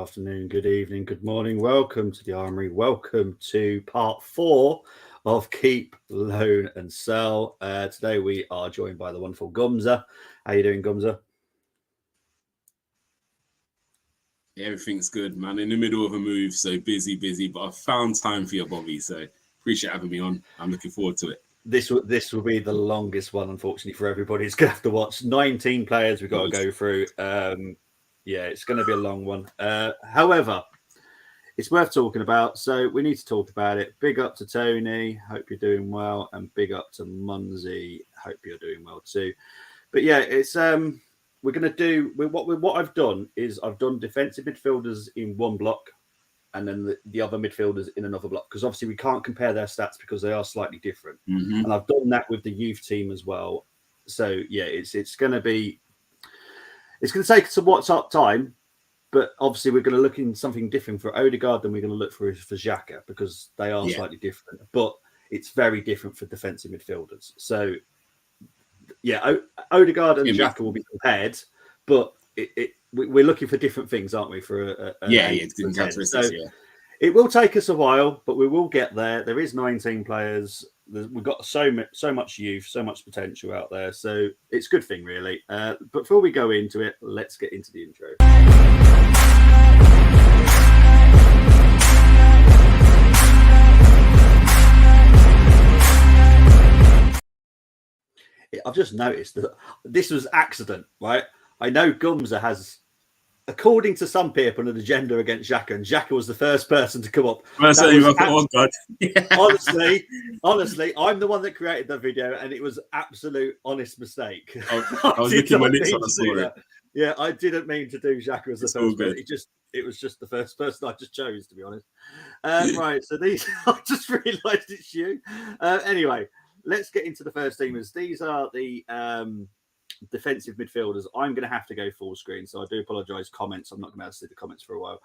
afternoon, good evening, good morning. Welcome to the Armoury. Welcome to part 4 of Keep, Loan and Sell. Today we are joined by the wonderful Gumza. How you doing, Gumza? Everything's good, man. In the middle of a move, so busy, but I've found time for you, Bobby. So appreciate having me on. I'm looking forward to it. This will be the longest one, unfortunately, for everybody. It's going to have to watch 19 players we've got to go through. Yeah, it's going to be a long one. However, it's worth talking about, so we need to talk about it. Big up to Tony. Hope you're doing well. And big up to Munzi. Hope you're doing well too. But yeah, it's we're going to do what I've done is I've done defensive midfielders in one block and then the other midfielders in another block, because obviously we can't compare their stats because they are slightly different. Mm-hmm. And I've done that with the youth team as well. So yeah, it's going to take some up time, but obviously we're going to look in something different for Odegaard than we're going to look for Xhaka, because they are slightly different, but it's very different for defensive midfielders. So yeah, Odegaard and Xhaka will be compared, but we're looking for different things, aren't we? For different characteristics. So it will take us a while, but we will get there. There is 19 players. We've got so much youth, so much potential out there. So it's a good thing, really. But before we go into it, let's get into the intro. I've just noticed that this was accident, right? I know Gumza has, according to some people, an agenda against Xhaka, and Xhaka was the first person to come up. Oh God! Honestly, I'm the one that created that video, and it was absolute honest mistake. I was licking my lips on the story. Yeah, I didn't mean to do Xhaka as the first person. It was just the first person I just chose, to be honest. Right, so these, I just realised it's you. Anyway, let's get into the first teamers. These are the defensive midfielders. I'm going to have to go full screen, so I do apologise. Comments, I'm not going to be able to see the comments for a while.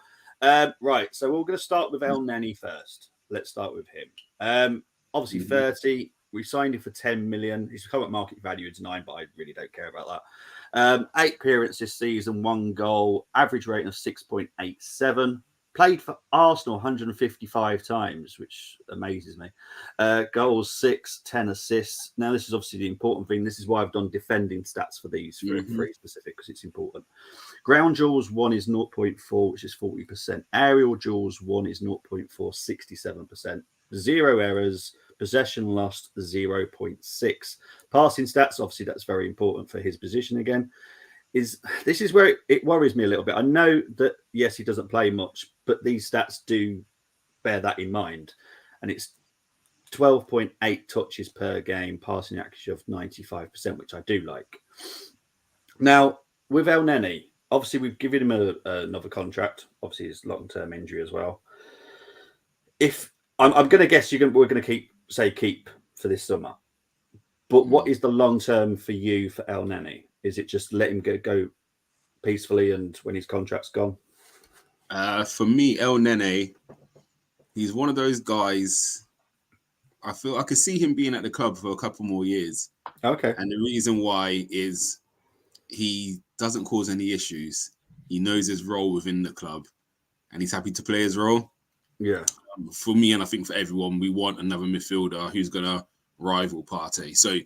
Right, so we're going to start with El Neni first. Let's start with him. Obviously 30. We signed him for 10 million. His current market value is 9, but I really don't care about that. 8 appearances this season, 1 goal, average rating of 6.87. Played for Arsenal 155 times, which amazes me. Goals 6, 10 assists. Now, this is obviously the important thing. This is why I've done defending stats for these three specific, because it's important. Ground duels 1 is 0.4, which is 40%. Aerial duels 1 is 0.4, 67%. 0 errors. Possession lost 0.6. Passing stats, obviously, that's very important for his position again. This is where it worries me a little bit. I know that, yes, he doesn't play much, but these stats do bear that in mind. And it's 12.8 touches per game, passing accuracy of 95%, which I do like. Now, with El Neni, obviously we've given him another contract. Obviously, his long-term injury as well. If I'm going to guess we're going to keep for this summer. But what is the long-term for you for El Neni? Is it just let him go peacefully and when his contract's gone? For me, El Neni, he's one of those guys. I feel I could see him being at the club for a couple more years. Okay. And the reason why is he doesn't cause any issues. He knows his role within the club and he's happy to play his role. Yeah. For me, and I think for everyone, we want another midfielder who's going to rival Partey. So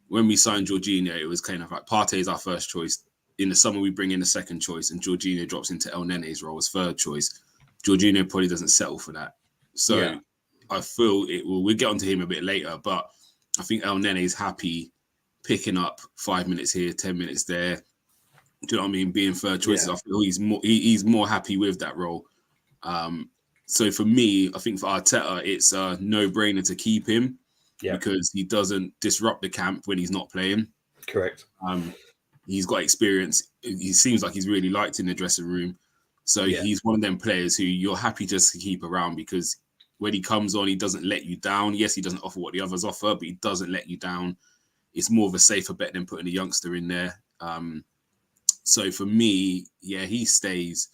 when we signed Jorginho, it was kind of like Partey is our first choice. In the summer, we bring in the second choice, and Jorginho drops into El Neni's role as third choice. Jorginho probably doesn't settle for that. So I feel we'll get onto him a bit later, but I think El Neni's happy picking up 5 minutes here, 10 minutes there. Do you know what I mean? Being third choice, I feel he's more happy with that role. So for me, I think for Arteta, it's a no-brainer to keep him. Yeah. Because he doesn't disrupt the camp when he's not playing. Correct. He's got experience. He seems like he's really liked in the dressing room. So he's one of them players who you're happy just to keep around because when he comes on, he doesn't let you down. Yes, he doesn't offer what the others offer, but he doesn't let you down. It's more of a safer bet than putting a youngster in there. So for me, he stays.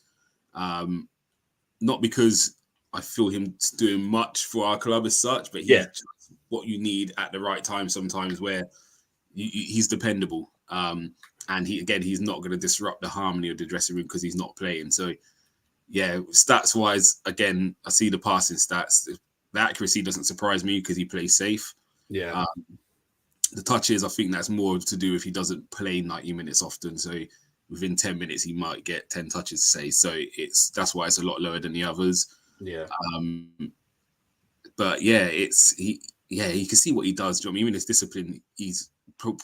Not because I feel him doing much for our club as such, but he's what you need at the right time sometimes where he's dependable. And he's not going to disrupt the harmony of the dressing room because he's not playing. So yeah, stats wise, again, I see the passing stats. The accuracy doesn't surprise me because he plays safe. Yeah. The touches, I think that's more to do if he doesn't play 90 minutes often. So within 10 minutes, he might get 10 touches, say. So that's why it's a lot lower than the others. Yeah. But yeah, you can see what he does. Do you know what I mean? Even his discipline,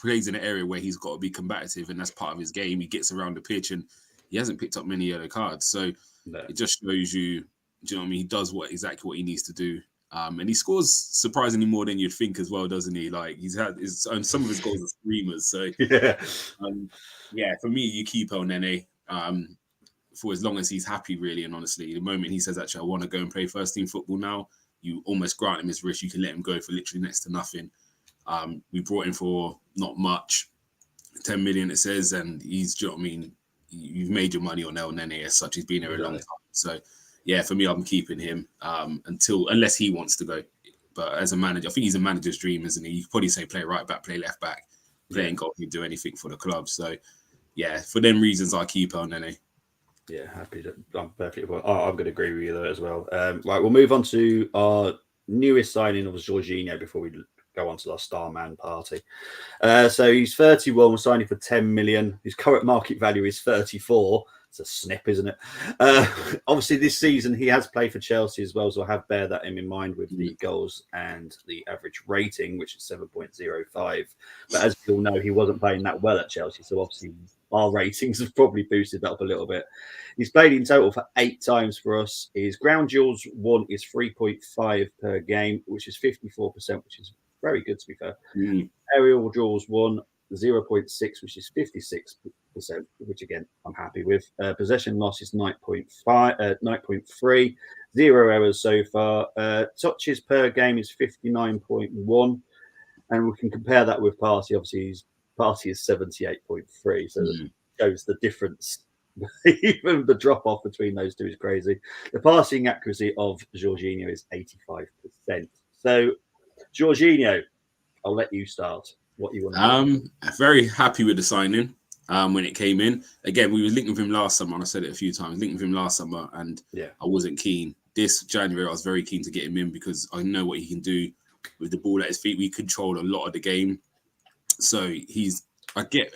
plays in an area where he's got to be combative, and that's part of his game. He gets around the pitch, and he hasn't picked up many yellow cards. So it just shows you, do you know what I mean? He does exactly what he needs to do. And he scores surprisingly more than you'd think as well, doesn't he? Like he's had some of his goals are screamers. So yeah, for me, you keep El Nene for as long as he's happy, really. And honestly, the moment he says, actually, I want to go and play first team football now, you almost grant him his wish. You can let him go for literally next to nothing. We brought him for not much, 10 million it says, and he's, do you know what I mean? You've made your money on El Nene as such. He's been here a long time. So yeah, for me, I'm keeping him unless he wants to go. But as a manager, I think he's a manager's dream, isn't he? You could probably say play right back, play left back, playing goal, he'd do anything for the club. So yeah, for them reasons, I keep El Nene. Yeah, happy to. I'm perfectly well. I'm going to agree with you there as well. Right, we'll move on to our newest signing of Jorginho before we go on to our star man party. So he's 31. We're signing for 10 million. His current market value is 34. It's a snip, isn't it? Obviously, this season he has played for Chelsea as well, so I have bear that in mind with the goals and the average rating, which is 7.05. But as you all know, he wasn't playing that well at Chelsea, so obviously our ratings have probably boosted that up a little bit. He's played in total for 8 times for us. His ground duels won is 3.5 per game, which is 54%, which is very good, to be fair. Aerial duels won 0.6, which is 56%, which again I'm happy with. Possession loss is 9.3, 0 errors so far. Touches per game is 59.1, and we can compare that with Partey. Obviously, his Partey is 78.3, so that shows the difference. Even the drop off between those two is crazy. The passing accuracy of Jorginho is 85%. So, Jorginho, I'll let you start. What you want to do? Very happy with the signing when it came in. Again, we were linked with him last summer, and I said it a few times, linked with him last summer, and I wasn't keen. This January, I was very keen to get him in because I know what he can do with the ball at his feet. We controlled a lot of the game. So I get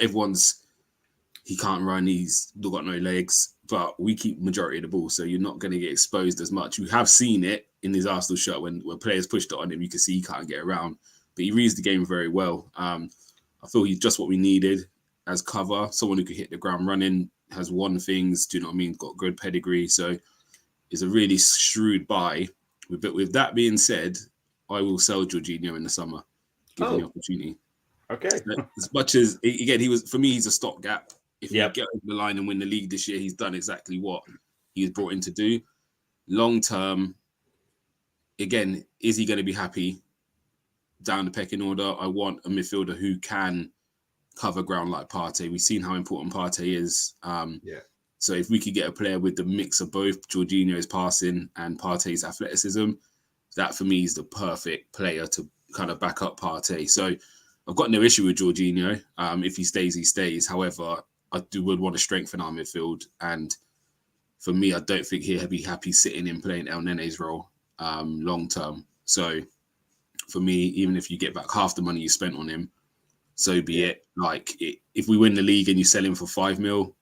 he can't run, he's got no legs, but we keep majority of the ball, so you're not going to get exposed as much. You have seen it in his Arsenal shirt when players pushed it on him, you can see he can't get around. But he reads the game very well. I feel he's just what we needed as cover. Someone who could hit the ground running, has won things, do you know what I mean? Got good pedigree. So it's a really shrewd buy. But with that being said, I will sell Jorginho in the summer, given the opportunity. Okay. As much as, again, for me, he's a stopgap. If you get over the line and win the league this year, he's done exactly what he was brought in to do. Long term, again, is he going to be happy? Down the pecking order, I want a midfielder who can cover ground like Partey. We've seen how important Partey is. So if we could get a player with the mix of both Jorginho's passing and Partey's athleticism, that for me is the perfect player to kind of back up Partey. So I've got no issue with Jorginho. If he stays, he stays. However, I would want to strengthen our midfield. And for me, I don't think he'll be happy sitting in playing El Nene's role long term. So for me, even if you get back half the money you spent on him, so be it. If we win the league and you sell him for 5 mil,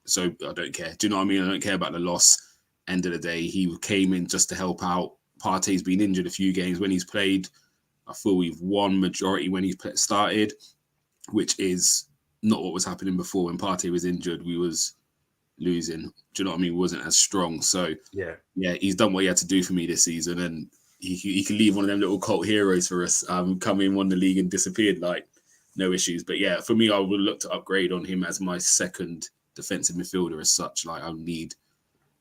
so I don't care. Do you know what I mean? I don't care about the loss. End of the day, he came in just to help out. Partey's been injured a few games when he's played. I feel we've won majority when he's started, which is not what was happening before. When Partey was injured, we was losing. Do you know what I mean? We wasn't as strong. So yeah, he's done what he had to do for me this season, and he can leave one of them little cult heroes for us. Come in, won the league, and disappeared like no issues. But yeah, for me, I would look to upgrade on him as my second defensive midfielder as such. Like I need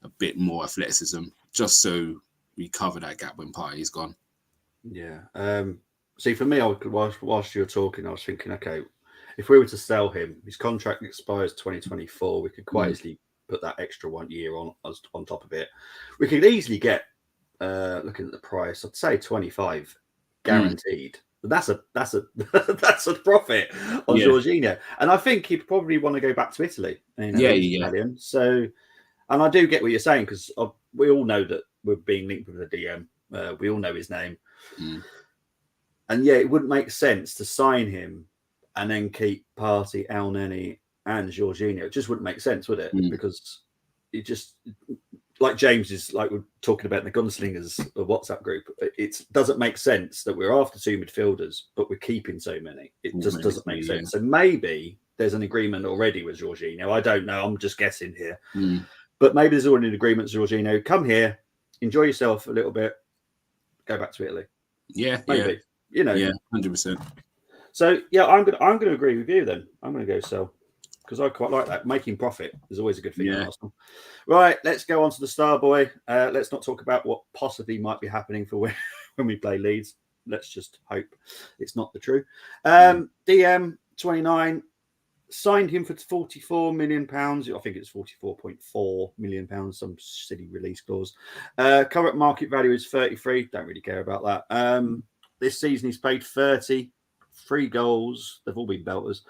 a bit more athleticism just so we cover that gap when Partey's gone. Yeah. See, for me, whilst you were talking, I was thinking, okay, if we were to sell him, his contract expires 2024. We could quite easily put that extra 1 year on top of it. We could easily get, looking at the price, I'd say 25 guaranteed. That's a that's a profit on Jorginho, and I think he'd probably want to go back to Italy. Italian. So And I do get what you're saying, because we all know that we're being linked with the DM. We all know his name. And yeah, it wouldn't make sense to sign him and then keep Partey, El Neni, and Jorginho. It just wouldn't make sense, would it? Because it just, like James is like we're talking about in the Gunslingers WhatsApp group, it doesn't make sense that we're after 2 midfielders, but we're keeping so many. It just doesn't make sense. So maybe there's an agreement already with Jorginho. I don't know. I'm just guessing here. But maybe there's already an agreement with Jorginho. Come here, enjoy yourself a little bit, go back to Italy. Yeah, maybe. Yeah. You know, 100%. So yeah, I'm gonna agree with you then. I'm gonna go sell, because I quite like that. Making profit is always a good thing in Arsenal. Right, let's go on to the star boy. Let's not talk about what possibly might be happening for when we play Leeds. Let's just hope it's not the true. DM 29 signed him for £44 million. I think it's £44.4 million, some silly release clause. Current market value is 33. Don't really care about that. This season he's played 30, 3 goals. They've all been belters.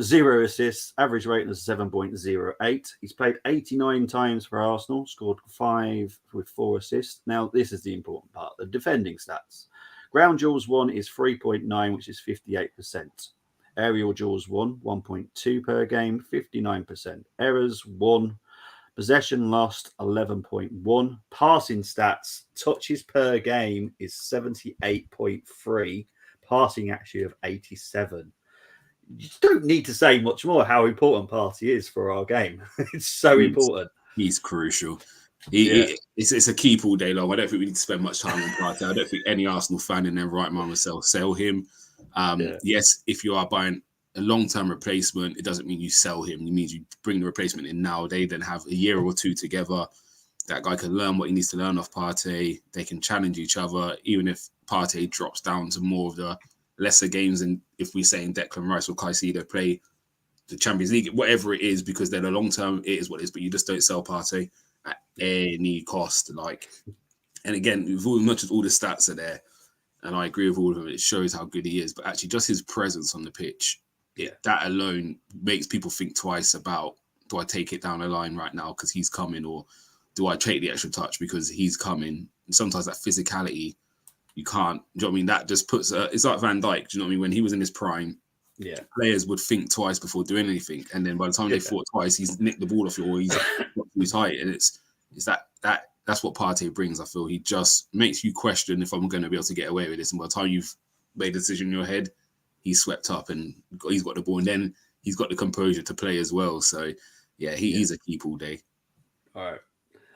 0 assists. Average rating is 7.08. He's played 89 times for Arsenal. Scored 5 with 4 assists. Now, this is the important part. The defending stats. Ground duels 1 is 3.9, which is 58%. Aerial duels 1.2 per game, 59%. Errors 1. Possession lost 11.1. Passing stats, touches per game is 78.3. Passing actually of 87. You don't need to say much more how important Partey is for our game. It's so important. He's crucial. It's a keep all day long. I don't think we need to spend much time on Partey. I don't think any Arsenal fan in their right mind will sell him. Yes, if you are buying a long-term replacement, it doesn't mean you sell him. It means you bring the replacement in now. They then have a year or 2 together. That guy can learn what he needs to learn off Partey. They can challenge each other, even if Partey drops down to more of the lesser games. And if we're saying Declan Rice or Caicedo play the Champions League, whatever it is, because they're the long-term, it is what it is. But you just don't sell Partey at any cost. And again, with much as all the stats are there, and I agree with all of them, it shows how good he is. But actually, just his presence on the pitch, that alone makes people think twice about, do I take it down the line right now because he's coming, or do I take the extra touch because he's coming? And sometimes that physicality, you can't. Do you know what I mean? That just puts it's like Van Dijk. Do you know what I mean? When he was in his prime, players would think twice before doing anything, and then by the time they thought twice, he's nicked the ball off you, or he's got too tight. And it's that's what Partey brings. I feel he just makes you question if I'm going to be able to get away with this. And by the time you've made a decision in your head, he's swept up and he's got the ball, and then he's got the composure to play as well. So he's a keep all day. All right.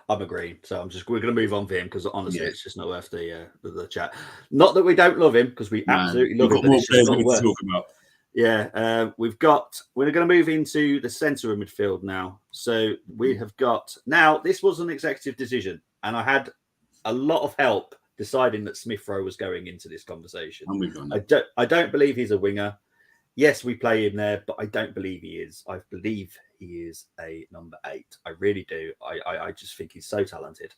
I'm agreeing. So we're going to move on for him, because honestly, it's just not worth the chat. Not that we don't love him, because we absolutely love him. Got more players we need to talk about. Yeah, we're going to move into the centre of midfield now. So we have got, now this was an executive decision, and I had a lot of help deciding that Smith Rowe was going into this conversation. I don't believe he's a winger. Yes, we play him there, but I don't believe he is. I believe he is a number 8. I really do. I just think he's so talented,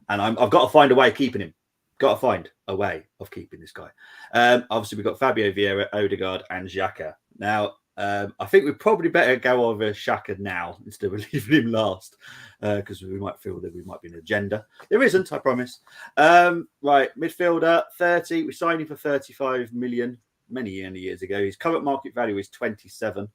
and I've got to find a way of keeping him. Got to find a way of keeping this guy. Obviously, we've got Fabio Vieira, Odegaard, and Xhaka. Now, I think we probably better go over Xhaka now instead of leaving him last, because we might feel that we might be an agenda. There isn't, I promise. Right, midfielder, 30. We signed him for 35 million many years ago. His current market value is 27.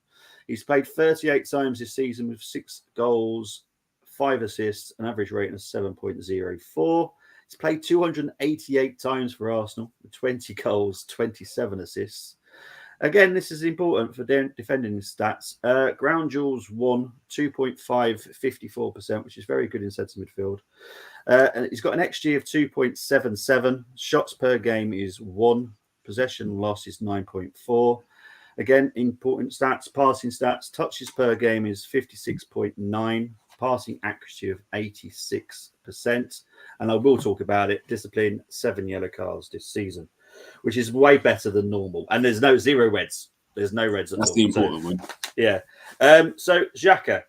He's played 38 times this season with 6 goals, 5 assists, an average rating of 7.04. He's played 288 times for Arsenal with 20 goals, 27 assists. Again, this is important for defending his stats. Ground duels 1, 2.5, 54%, which is very good in centre midfield. And he's got an XG of 2.77. Shots per game is 1. Possession loss is 9.4. Again, important stats, passing stats. Touches per game is 56.9. Passing accuracy of 86%. And I will talk about it. Discipline, 7 yellow cards this season, which is way better than normal. And there's 0 reds. There's no reds at all. That's the important one. Yeah. So, Xhaka,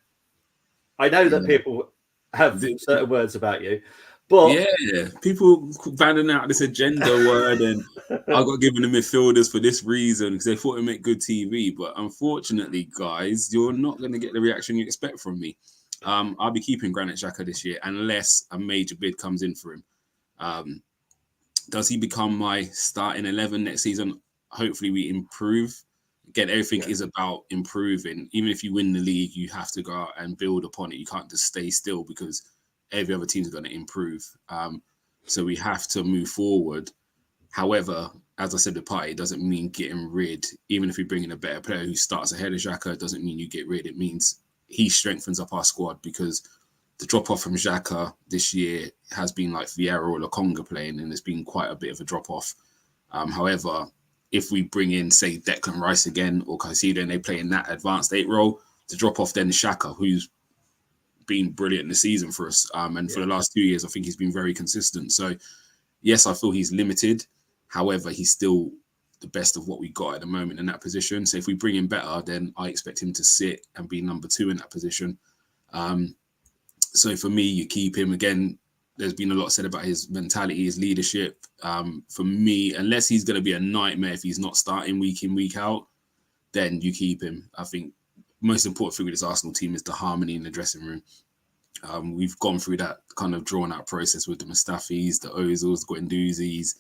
I know that people have certain words about you. But people banning out this agenda word, and I got given the midfielders for this reason because they thought it would make good TV. But unfortunately, guys, you're not going to get the reaction you expect from me. I'll be keeping Granit Xhaka this year unless a major bid comes in for him. Does he become my starting 11 next season? Hopefully we improve. Again, everything is about improving. Even if you win the league, you have to go out and build upon it. You can't just stay still because every other team is going to improve. So we have to move forward. However, as I said, the party doesn't mean getting rid. Even if we bring in a better player who starts ahead of Xhaka, it doesn't mean you get rid. It means he strengthens up our squad, because the drop-off from Xhaka this year has been like Vieira or Lokonga playing, and there's been quite a bit of a drop-off. However, if we bring in, say, Declan Rice again or Caicedo and they play in that advanced 8 role, the drop-off then is Xhaka, who's been brilliant in the season for us. And for the last 2 years, I think he's been very consistent. So, yes, I feel he's limited. However, he's still the best of what we got at the moment in that position. So if we bring him better, then I expect him to sit and be number 2 in that position. So for me, you keep him. Again, there's been a lot said about his mentality, his leadership. For me, unless he's going to be a nightmare if he's not starting week in, week out, then you keep him. I think the most important thing with this Arsenal team is the harmony in the dressing room. We've gone through that kind of drawn-out process with the Mustafis, the Ozils, the Guendouzi's,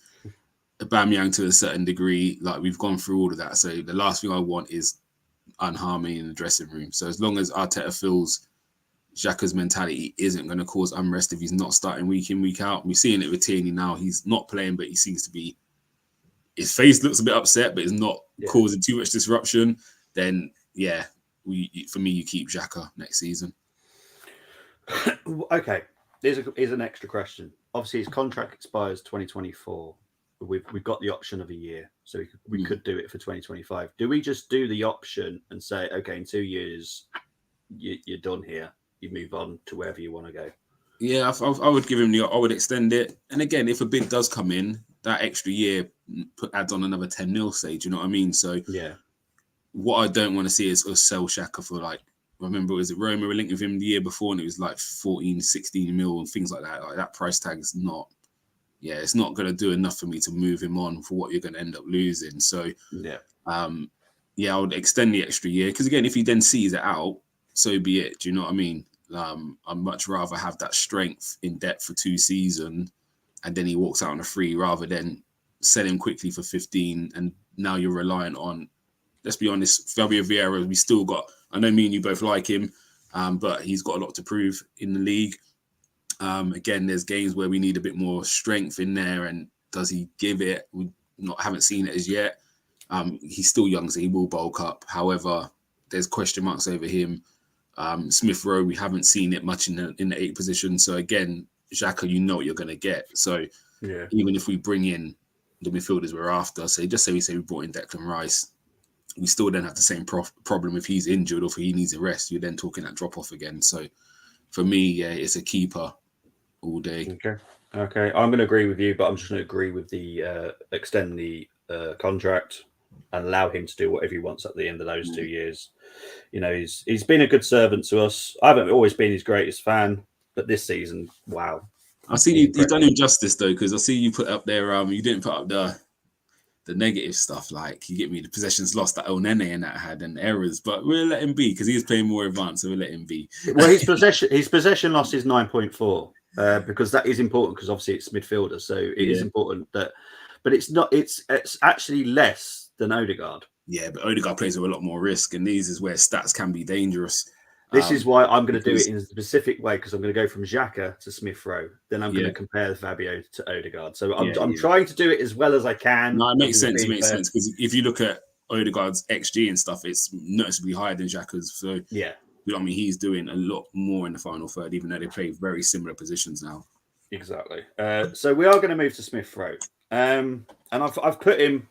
Aubameyang to a certain degree. Like, we've gone through all of that. So the last thing I want is unharmony in the dressing room. So as long as Arteta feels Xhaka's mentality isn't going to cause unrest if he's not starting week in, week out. We're seeing it with Tierney now. He's not playing, but he seems to be... His face looks a bit upset, but it's not causing too much disruption. Then, for me, you keep Xhaka next season. Okay, here's an extra question. Obviously, his contract expires 2024. We've got the option of a year, so we could do it for 2025. Do we just do the option and say, okay, in 2 years, you're done here? You move on to wherever you want to go? Yeah, I would give him I would extend it. And again, if a bid does come in, that extra year adds on another 10 mil stage, you know what I mean? So what I don't want to see is us sell Xhaka for, like, I remember, was it Roma were linked with him the year before, and it was like 14, 16 mil and things like that. Like, that price tag is not, it's not going to do enough for me to move him on for what you're going to end up losing. So, I would extend the extra year, because again, if he then sees it out, so be it. Do you know what I mean? I'd much rather have that strength in depth for 2 seasons, and then he walks out on a free, rather than sell him quickly for 15, and now you're reliant on, let's be honest, Fabio Vieira. We still got, I know me and you both like him, but he's got a lot to prove in the league. Again, there's games where we need a bit more strength in there, and does he give it? We haven't seen it as yet. He's still young, so he will bulk up. However, there's question marks over him. Smith Rowe, we haven't seen it much in the 8 position. So again, Xhaka, you know what you're going to get. So even if we bring in the midfielders we're after, say we brought in Declan Rice, we still then have the same problem if he's injured or if he needs a rest. You're then talking that drop off again. So for me, it's a keeper all day. Okay. I'm going to agree with you, but I'm just going to agree with the extend the contract and allow him to do whatever he wants at the end of those 2 years. You know, he's been a good servant to us. I haven't always been his greatest fan, but this season, wow. I see you've done him justice though, because I see you put up there. You didn't put up the negative stuff, like, you get me, the possessions lost that El Nene and that had, and errors, but we'll let him be because he's playing more advanced, so we'll let him be. Well, his possession loss is 9.4 because that is important, because obviously it's midfielder, so it is important that, but it's not. It's actually less than Odegaard. Yeah, but Odegaard plays with a lot more risk, and these is where stats can be dangerous. This is why I'm going to do it in a specific way, because I'm going to go from Xhaka to Smith Rowe. Then I'm going to compare Fabio to Odegaard. So I'm trying to do it as well as I can. No, it makes sense. It makes sense, because if you look at Odegaard's XG and stuff, it's noticeably higher than Xhaka's. So you know what I mean, he's doing a lot more in the final third, even though they play very similar positions now. Exactly. So we are going to move to Smith Rowe, and I've put him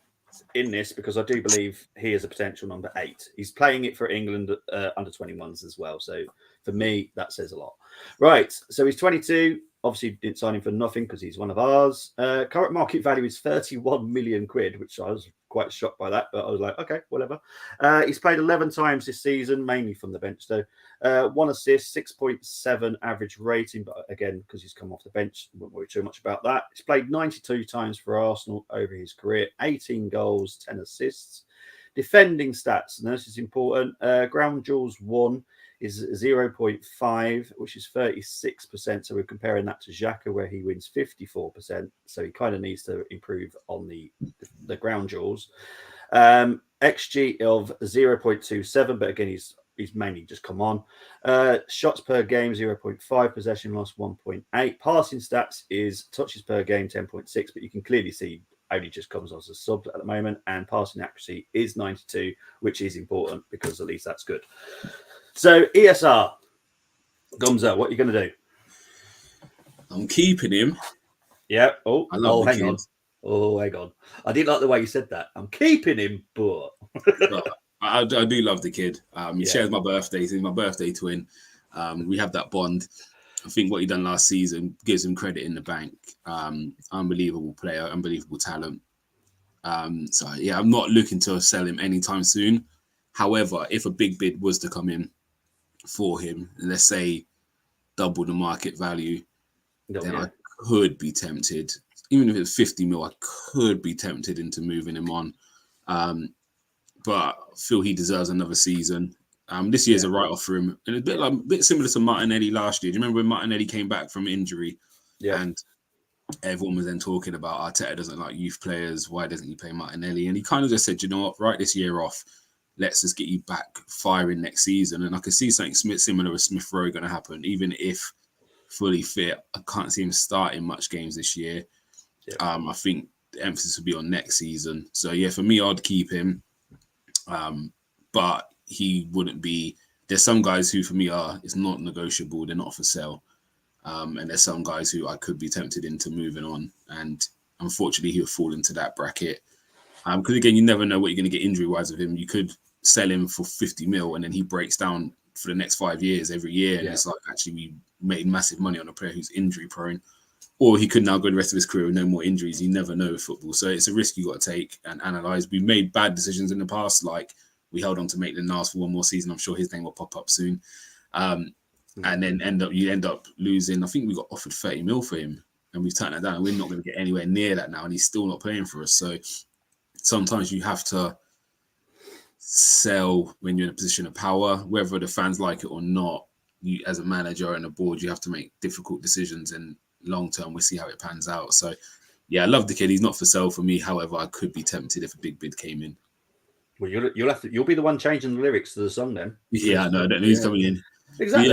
in this because I do believe he is a potential number 8. He's playing it for England under 21s as well. So for me, that says a lot. Right. So he's 22. Obviously, didn't sign him for nothing because he's one of ours. Current market value is 31 million quid, which I was quite shocked by that, but I was like, okay, whatever. He's played 11 times this season, mainly from the bench though. 1 assist, 6.7 average rating, but again, because he's come off the bench, won't worry too much about that. He's played 92 times for Arsenal over his career, 18 goals, 10 assists. Defending stats, and this is important. Ground duels 1. is 0.5, which is 36%. So we're comparing that to Xhaka, where he wins 54%. So he kind of needs to improve on the ground duels. XG of 0.27, but again, he's mainly just come on. Shots per game, 0.5. Possession loss, 1.8. Passing stats is touches per game, 10.6. But you can clearly see only just comes as a sub at the moment. And passing accuracy is 92, which is important because at least that's good. So ESR, Gumzo, what are you going to do? I'm keeping him. Yeah. Hang kid. on. Oh, hang on. I didn't like the way you said that. I'm keeping him, but... I do love the kid. He shares my birthday. He's my birthday twin. We have that bond. I think what he done last season gives him credit in the bank. Unbelievable player, unbelievable talent. So, yeah, I'm not looking to sell him anytime soon. However, if a big bid was to come in for him, let's say double the market value, then I could be tempted. Even if it's 50 mil, I could be tempted into moving him on. But I feel he deserves another season. This year's a write-off for him. And it's a bit similar to Martinelli last year. Do you remember when Martinelli came back from injury? Yeah. And everyone was then talking about Arteta doesn't like youth players. Why doesn't he play Martinelli? And he kind of just said, you know what, write this year off. Let's just get you back firing next season. And I could see something similar with Smith Rowe going to happen. Even if fully fit, I can't see him starting much games this year. Yeah. I think the emphasis will be on next season. So, yeah, for me, I'd keep him. But he wouldn't be... There's some guys who, for me, it's not negotiable. They're not for sale. And there's some guys who I could be tempted into moving on. And unfortunately, he'll fall into that bracket. Because, again, you never know what you're going to get injury-wise with him. You could sell him for 50 mil and then he breaks down for the next 5 years every year. And it's like, actually, we made massive money on a player who's injury-prone. Or he could now go the rest of his career with no more injuries. You never know with football. So it's a risk you got to take and analyse. We've made bad decisions in the past, like we held on to Maitland-Niles for one more season. I'm sure his name will pop up soon. And then you end up losing. I think we got offered 30 mil for him and we've turned that down. We're not going to get anywhere near that now and he's still not playing for us. So sometimes you have to sell when you're in a position of power, whether the fans like it or not. You, as a manager and a board, you have to make difficult decisions and long term, we'll see how it pans out. So, yeah, I love the kid. He's not for sale for me. However, I could be tempted if a big bid came in. Well, you'll be the one changing the lyrics to the song then. Yeah, no, I don't know who's coming in. Exactly.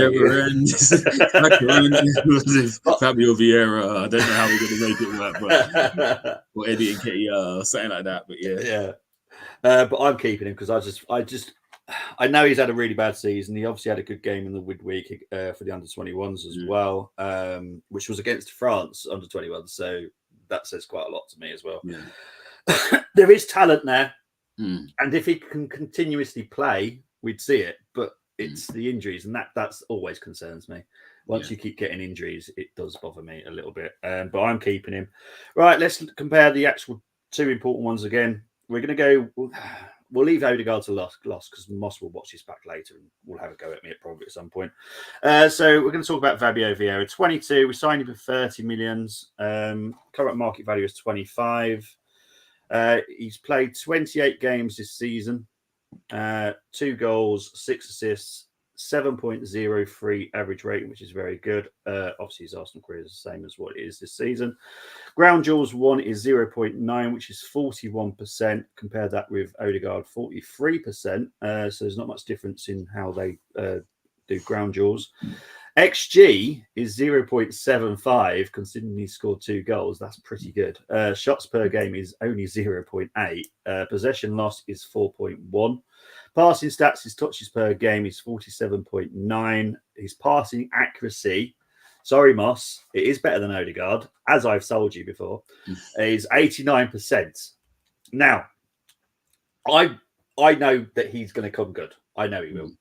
Fabio Vieira. I don't know how we're going to make it work, but or Eddie and Katie, something like that. But yeah. But I'm keeping him because I know he's had a really bad season. He obviously had a good game in the midweek for the under-21s as well, which was against France under-21s. So that says quite a lot to me as well. Yeah. There is talent there. And if he can continuously play, we'd see it. But it's the injuries, and that's always concerns me. Once you keep getting injuries, it does bother me a little bit. But I'm keeping him. Right, let's compare the actual two important ones again. We're going to go... We'll leave Odegaard to loss because Moss will watch this back later and will have a go at me probably at some point. So we're going to talk about Fabio Vieira. 22. We signed him for 30 million. Current market value is 25. He's played 28 games this season. 2 goals, 6 assists, 7.03 average rating, which is very good. Obviously, his Arsenal career is the same as what it is this season. Ground duels 1 is 0.9, which is 41%. Compare that with Odegaard, 43%. So there's not much difference in how they do ground duels. XG is 0.75, considering he scored 2 goals. That's pretty good. Shots per game is only 0.8. Possession loss is 4.1. Passing stats, his touches per game is 47.9. His passing accuracy, sorry, Moss, it is better than Odegaard, as I've sold you before, is 89%. Now, I know that he's going to come good. I know he will.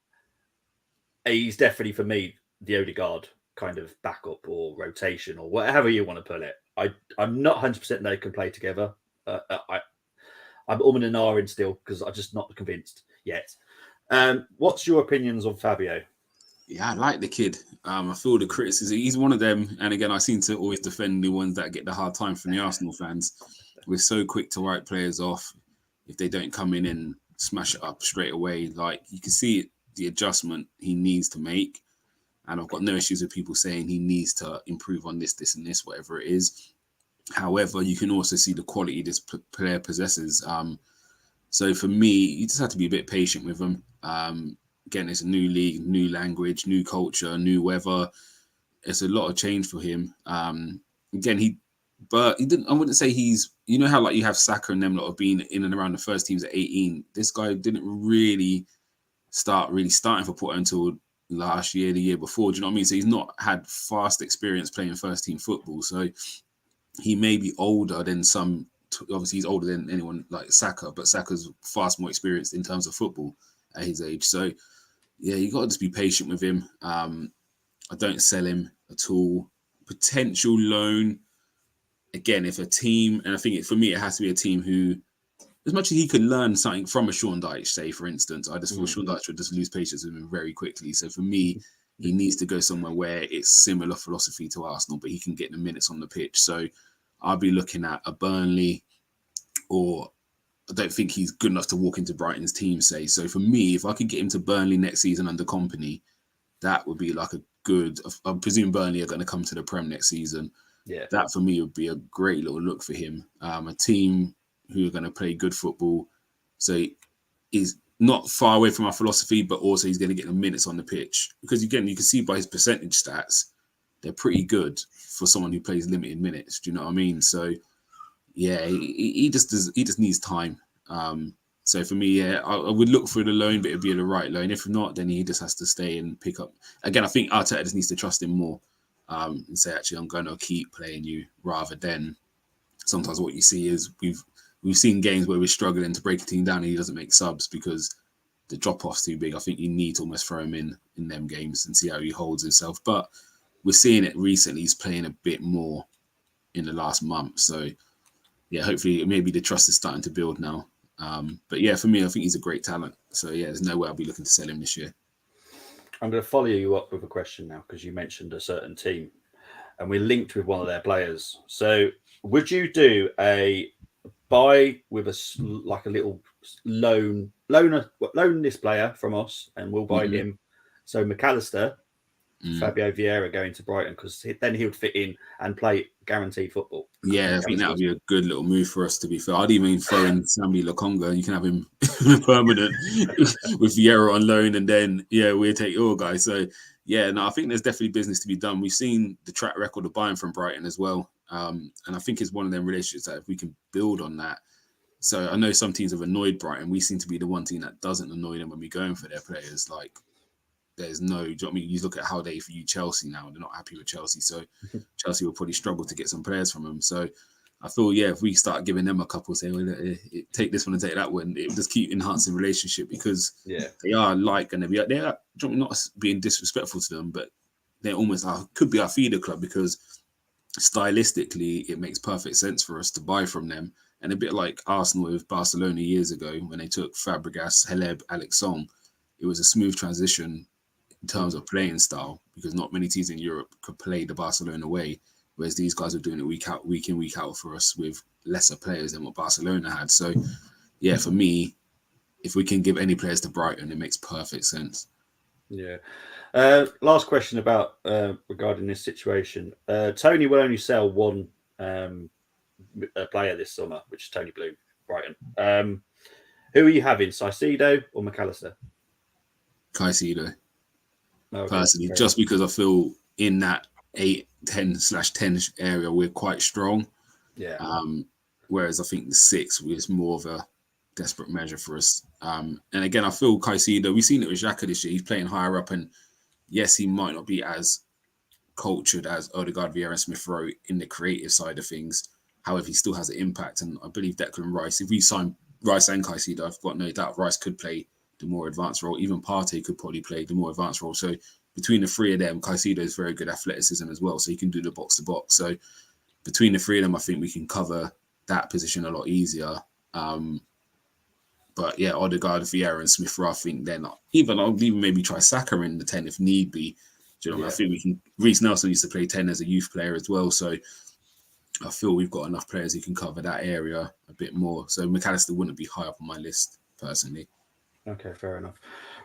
He's definitely, for me, the Odegaard kind of backup or rotation or whatever you want to put it. I'm not 100% they can play together. I'm and ahhing still because I'm just not convinced yet. What's your opinions on Fabio? Yeah, I like the kid. I feel the criticism. He's one of them. And again, I seem to always defend the ones that get the hard time from the Arsenal fans. We're so quick to write players off if they don't come in and smash it up straight away. Like you can see it the adjustment he needs to make. And I've got no issues with people saying he needs to improve on this, and this, whatever it is. However, you can also see the quality this player possesses. So for me, you just have to be a bit patient with him. Again, it's a new league, new language, new culture, new weather. It's a lot of change for him. Again, he didn't. I wouldn't say he's. You know how like you have Xhaka and them lot have been in and around the first teams at 18. This guy didn't really starting for Porto until last year, the year before. Do you know what I mean? So he's not had fast experience playing first team football. So he may be older than some. Obviously, he's older than anyone like Xhaka, but Saka's fast more experienced in terms of football at his age. So yeah, you got to just be patient with him. I don't sell him at all. Potential loan. Again, if a team, and I think for me, it has to be a team who, as much as he could learn something from a Sean Dyche, say, for instance, I just feel Sean Dyche would just lose patience with him very quickly. So for me, he needs to go somewhere where it's similar philosophy to Arsenal, but he can get the minutes on the pitch. So I'll be looking at a Burnley, or I don't think he's good enough to walk into Brighton's team, say. So for me, if I could get him to Burnley next season under Kompany, that would be like a good, I presume Burnley are going to come to the Prem next season. Yeah, that for me would be a great little look for him. A team who are going to play good football. So he's not far away from our philosophy, but also he's going to get the minutes on the pitch. Because again, you can see by his percentage stats, they're pretty good for someone who plays limited minutes. Do you know what I mean? So yeah, he just needs time. So for me, yeah, I would look for the loan, but it'd be the right loan. If not, then he just has to stay and pick up. Again, I think Arteta just needs to trust him more. And say, actually, I'm going to keep playing you, rather than sometimes what you see is we've seen games where we're struggling to break a team down and he doesn't make subs because the drop-off's too big. I think you need to almost throw him in them games and see how he holds himself. But we're seeing it recently. He's playing a bit more in the last month. So, yeah, hopefully maybe the trust is starting to build now. But, yeah, for me, I think he's a great talent. So, yeah, there's no way I'll be looking to sell him this year. I'm going to follow you up with a question now because you mentioned a certain team and we're linked with one of their players. So would you do a buy with a little loan this player from us and we'll buy him? So McAllister, Fabio Vieira going to Brighton, because then he would fit in and play guaranteed football. Yeah, I think that would be a good little move for us, to be fair. I'd even throw in Sambi Lokonga. You can have him permanent with Vieira on loan, and then, yeah, we'll take your guy. So, yeah, no, I think there's definitely business to be done. We've seen the track record of buying from Brighton as well. And I think it's one of them relationships that if we can build on that. So I know some teams have annoyed Brighton. We seem to be the one team that doesn't annoy them when we're going for their players. Like, there's no, do you know what I mean? You look at how they view Chelsea now, they're not happy with Chelsea. So Chelsea will probably struggle to get some players from them. So I feel, yeah, if we start giving them a couple, say, well, take this one and take that one, it will just keep enhancing relationship, because they are going to be, they're not being disrespectful to them, but they're almost could be our feeder club, because stylistically it makes perfect sense for us to buy from them. And a bit like Arsenal with Barcelona years ago when they took Fabregas, Haleb, Alex Song, it was a smooth transition in terms of playing style, because not many teams in Europe could play the Barcelona way, whereas these guys are doing it week in, week out for us with lesser players than what Barcelona had. So, yeah, for me, if we can give any players to Brighton, it makes perfect sense. Yeah. Last question about regarding this situation. Tony will only sell one player this summer, which is Tony Bloom, Brighton. Who are you having, Caicedo or McAllister? Caicedo. Okay, personally, just because I feel in that 8-10/10 area we're quite strong. Yeah. Whereas I think the 6 was more of a desperate measure for us. And again, I feel Caicedo, we've seen it with Xhaka this year. He's playing higher up, and yes, he might not be as cultured as Odegaard, Vieira, and Smith Rowe in the creative side of things. However, he still has an impact. And I believe Declan Rice, if we sign Rice and Caicedo, I've got no doubt Rice could play the more advanced role. Even Partey could probably play the more advanced role. So between the three of them, Caicedo is very good athleticism as well. So he can do the box to box. So between the three of them, I think we can cover that position a lot easier. But yeah, Odegaard, Vieira, and Smith Rowe, I think they're not. I'll even maybe try Saka in the 10 if need be. Do you know? I think we can. Reece Nelson used to play 10 as a youth player as well. So I feel we've got enough players who can cover that area a bit more. So McAllister wouldn't be high up on my list personally. Okay, fair enough.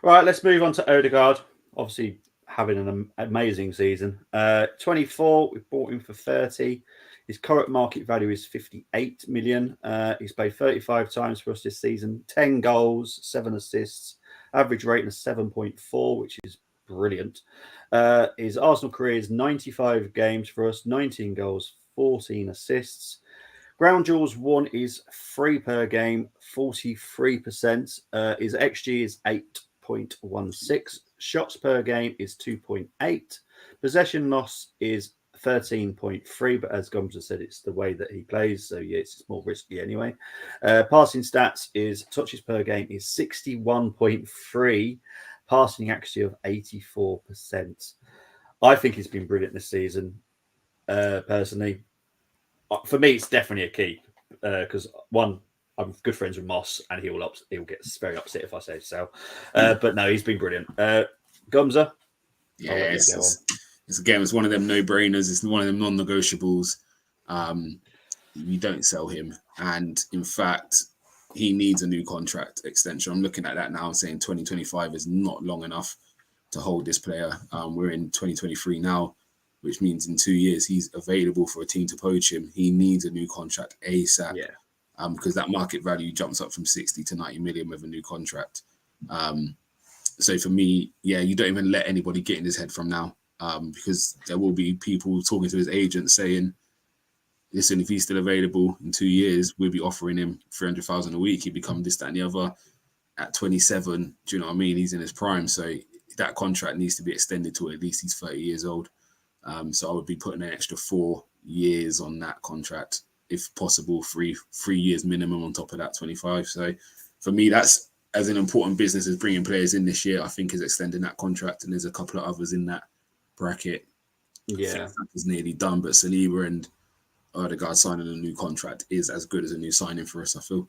Right, let's move on to Odegaard. Obviously, having an amazing season. 24, we bought him for 30. His current market value is 58 million. He's played 35 times for us this season, 10 goals, 7 assists, average rating of 7.4, which is brilliant. His Arsenal career is 95 games for us, 19 goals, 14 assists. Ground duels won is 3 per game, 43%. His XG is 8.16. Shots per game is 2.8. Possession loss is 13.3, but as Gums has said, it's the way that he plays, so yeah, it's more risky anyway. Passing stats is touches per game is 61.3, passing accuracy of 84%. I think he's been brilliant this season, personally. For me, it's definitely a keep because one, I'm good friends with Moss, and he'll get very upset if I say so. But no, he's been brilliant. Gumza, yeah, it's one of them no-brainers. It's one of them non-negotiables. You don't sell him, and in fact, he needs a new contract extension. I'm looking at that now, saying 2025 is not long enough to hold this player. We're in 2023 now, which means in 2 years he's available for a team to poach him. He needs a new contract ASAP. Yeah. Because that market value jumps up from 60 to 90 million with a new contract. So for me, yeah, you don't even let anybody get in his head from now, because there will be people talking to his agent saying, listen, if he's still available in 2 years, we'll be offering him 300,000 a week. He'd become this, that, and the other at 27. Do you know what I mean? He's in his prime. So that contract needs to be extended to at least he's 30 years old. So I would be putting an extra 4 years on that contract, if possible, three years minimum on top of that 25. So for me, that's as an important business as bringing players in this year, I think, is extending that contract. And there's a couple of others in that bracket. Yeah. That is nearly done, but Saliba and Odegaard signing a new contract is as good as a new signing for us, I feel.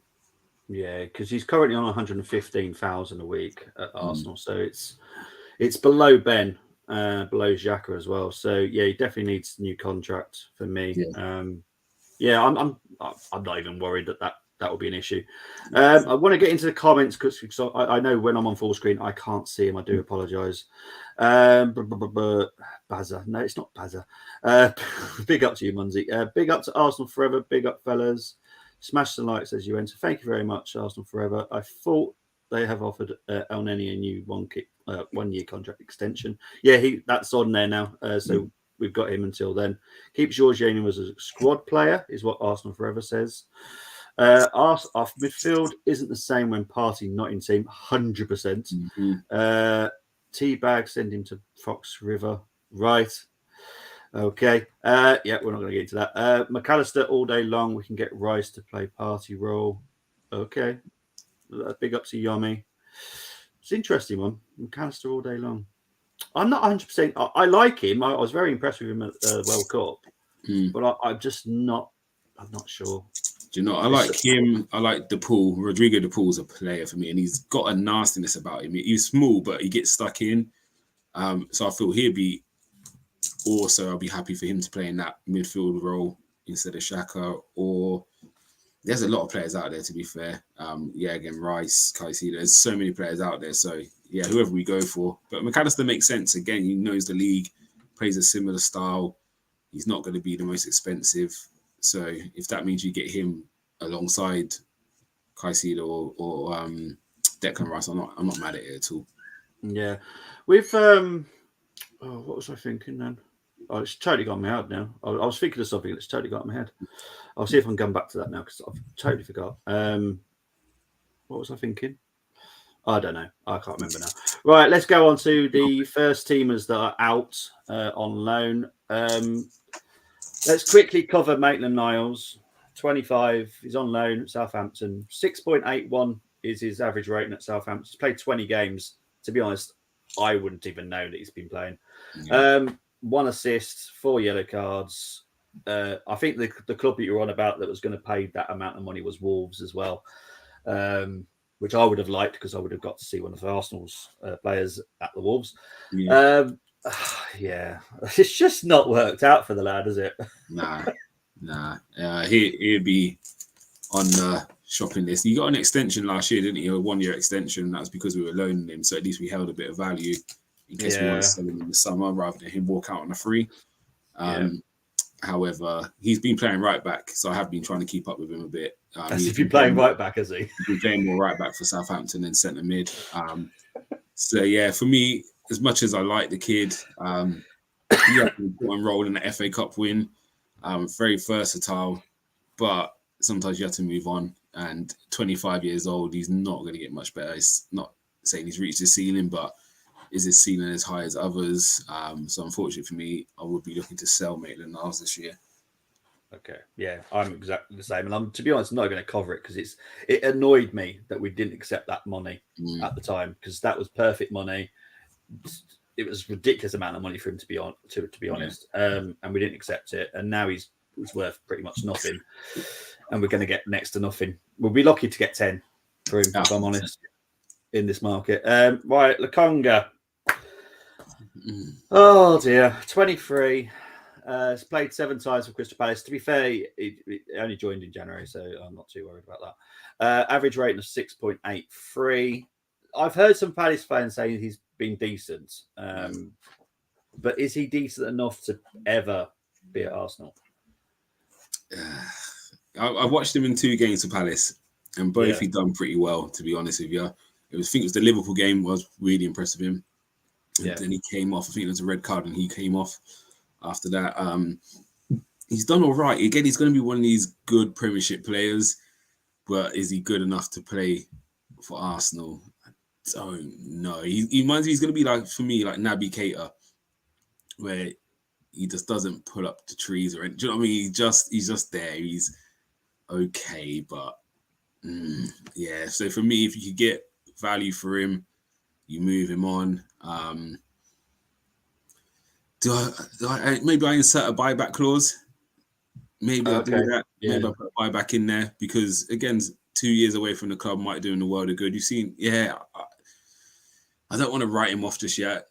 Yeah, because he's currently on 115,000 a week at Arsenal. So it's below Ben. Below Xhaka as well, so yeah, he definitely needs a new contract for me. Yeah, I'm not even worried that will be an issue. I want to get into the comments because I know when I'm on full screen I can't see him. I do apologise. Bazza, no, it's not Bazza. Big up to you, Munzi. Big up to Arsenal Forever. Big up, fellas. Smash the likes as you enter. Thank you very much, Arsenal Forever. I thought they have offered El Neni a new 1 year contract extension. Yeah, that's on there now. So we've got him until then. Keep Jorginho as a squad player, is what Arsenal Forever says. Our midfield isn't the same when Partey not in team, 100%. Teabag, send him to Fox River. Right. Okay. Yeah, we're not going to get into that. McAllister all day long. We can get Rice to play Partey role. Okay. Big up to Yomi. It's an interesting one. McAllister all day long. I'm not 100%. I like him. I was very impressed with him at the World Cup, but I'm just not. I'm not sure. Do you know? I like him. I like DePaul. Rodrigo DePaul's a player for me, and he's got a nastiness about him. He's small, but he gets stuck in. So I feel he'd be. Also, I'll be happy for him to play in that midfield role instead of Xhaka. Or there's a lot of players out there, to be fair. Again, Rice, Caicedo. There's so many players out there. So yeah, whoever we go for. But McAllister makes sense. Again, he knows the league, plays a similar style. He's not going to be the most expensive. So if that means you get him alongside Caicedo or Declan Rice, I'm not mad at it at all. Yeah, with what was I thinking then? Oh, it's totally got in my head now. I was thinking of something that's totally got in my head. I'll see if I can come back to that now because I've totally forgot. What was I thinking? I don't know. I can't remember now. Right, let's go on to the first teamers that are out on loan. Let's quickly cover Maitland-Niles. 25. He's on loan at Southampton. 6.81 is his average rating at Southampton. He's played 20 games. To be honest, I wouldn't even know that he's been playing. Yeah. 1 assist, 4 yellow cards. I think the club that you're on about that was going to pay that amount of money was Wolves as well, which I would have liked because I would have got to see one of Arsenal's players at the Wolves. Yeah. It's just not worked out for the lad, is it? Nah. He'd be on the shopping list. He got an extension last year, didn't he? A 1-year extension. That was because we were loaning him. So at least we held a bit of value in case we want to sell him in the summer rather than him walk out on a free. However, he's been playing right back, so I have been trying to keep up with him a bit. He's been playing right back, has he? He's been playing more right back for Southampton and centre mid. So yeah, for me, as much as I like the kid, he had an important role in the FA Cup win. Very versatile, but sometimes you have to move on. And 25 years old, he's not going to get much better. It's not saying he's reached his ceiling, but is his ceiling as high as others? So unfortunately for me, I would be looking to sell Maitland-Niles this year. Okay, yeah, I'm exactly the same, and I'm, to be honest, not going to cover it because it annoyed me that we didn't accept that money at the time, because that was perfect money. It was a ridiculous amount of money for him to be honest, and we didn't accept it, and now he's worth pretty much nothing, and we're going to get next to nothing. We'll be lucky to get 10 for him, if I'm honest, in this market. Right, Lokonga. Oh dear, 23. He's played 7 times for Crystal Palace. To be fair, he only joined in January, so I'm not too worried about that. Average rating of 6.83. I've heard some Palace fans saying he's been decent, but is he decent enough to ever be at Arsenal? I watched him in 2 games for Palace, and both he done pretty well, to be honest with you. I think it was the Liverpool game was really impressed with him. And then he came off. I think it was a red card and he came off after that. He's done all right. Again, he's going to be one of these good Premiership players, but is he good enough to play for Arsenal? I don't know. He reminds me, he's going to be like, for me, like Naby Keita, where he just doesn't pull up the trees or anything. Do you know what I mean? He's just there. He's okay, but yeah. So for me, if you could get value for him, you move him on. Maybe I insert a buyback clause. Maybe I'll do that. Yeah. Maybe I'll put a buyback in there because, again, 2 years away from the club might do him the world of good. You've seen, I don't want to write him off just yet,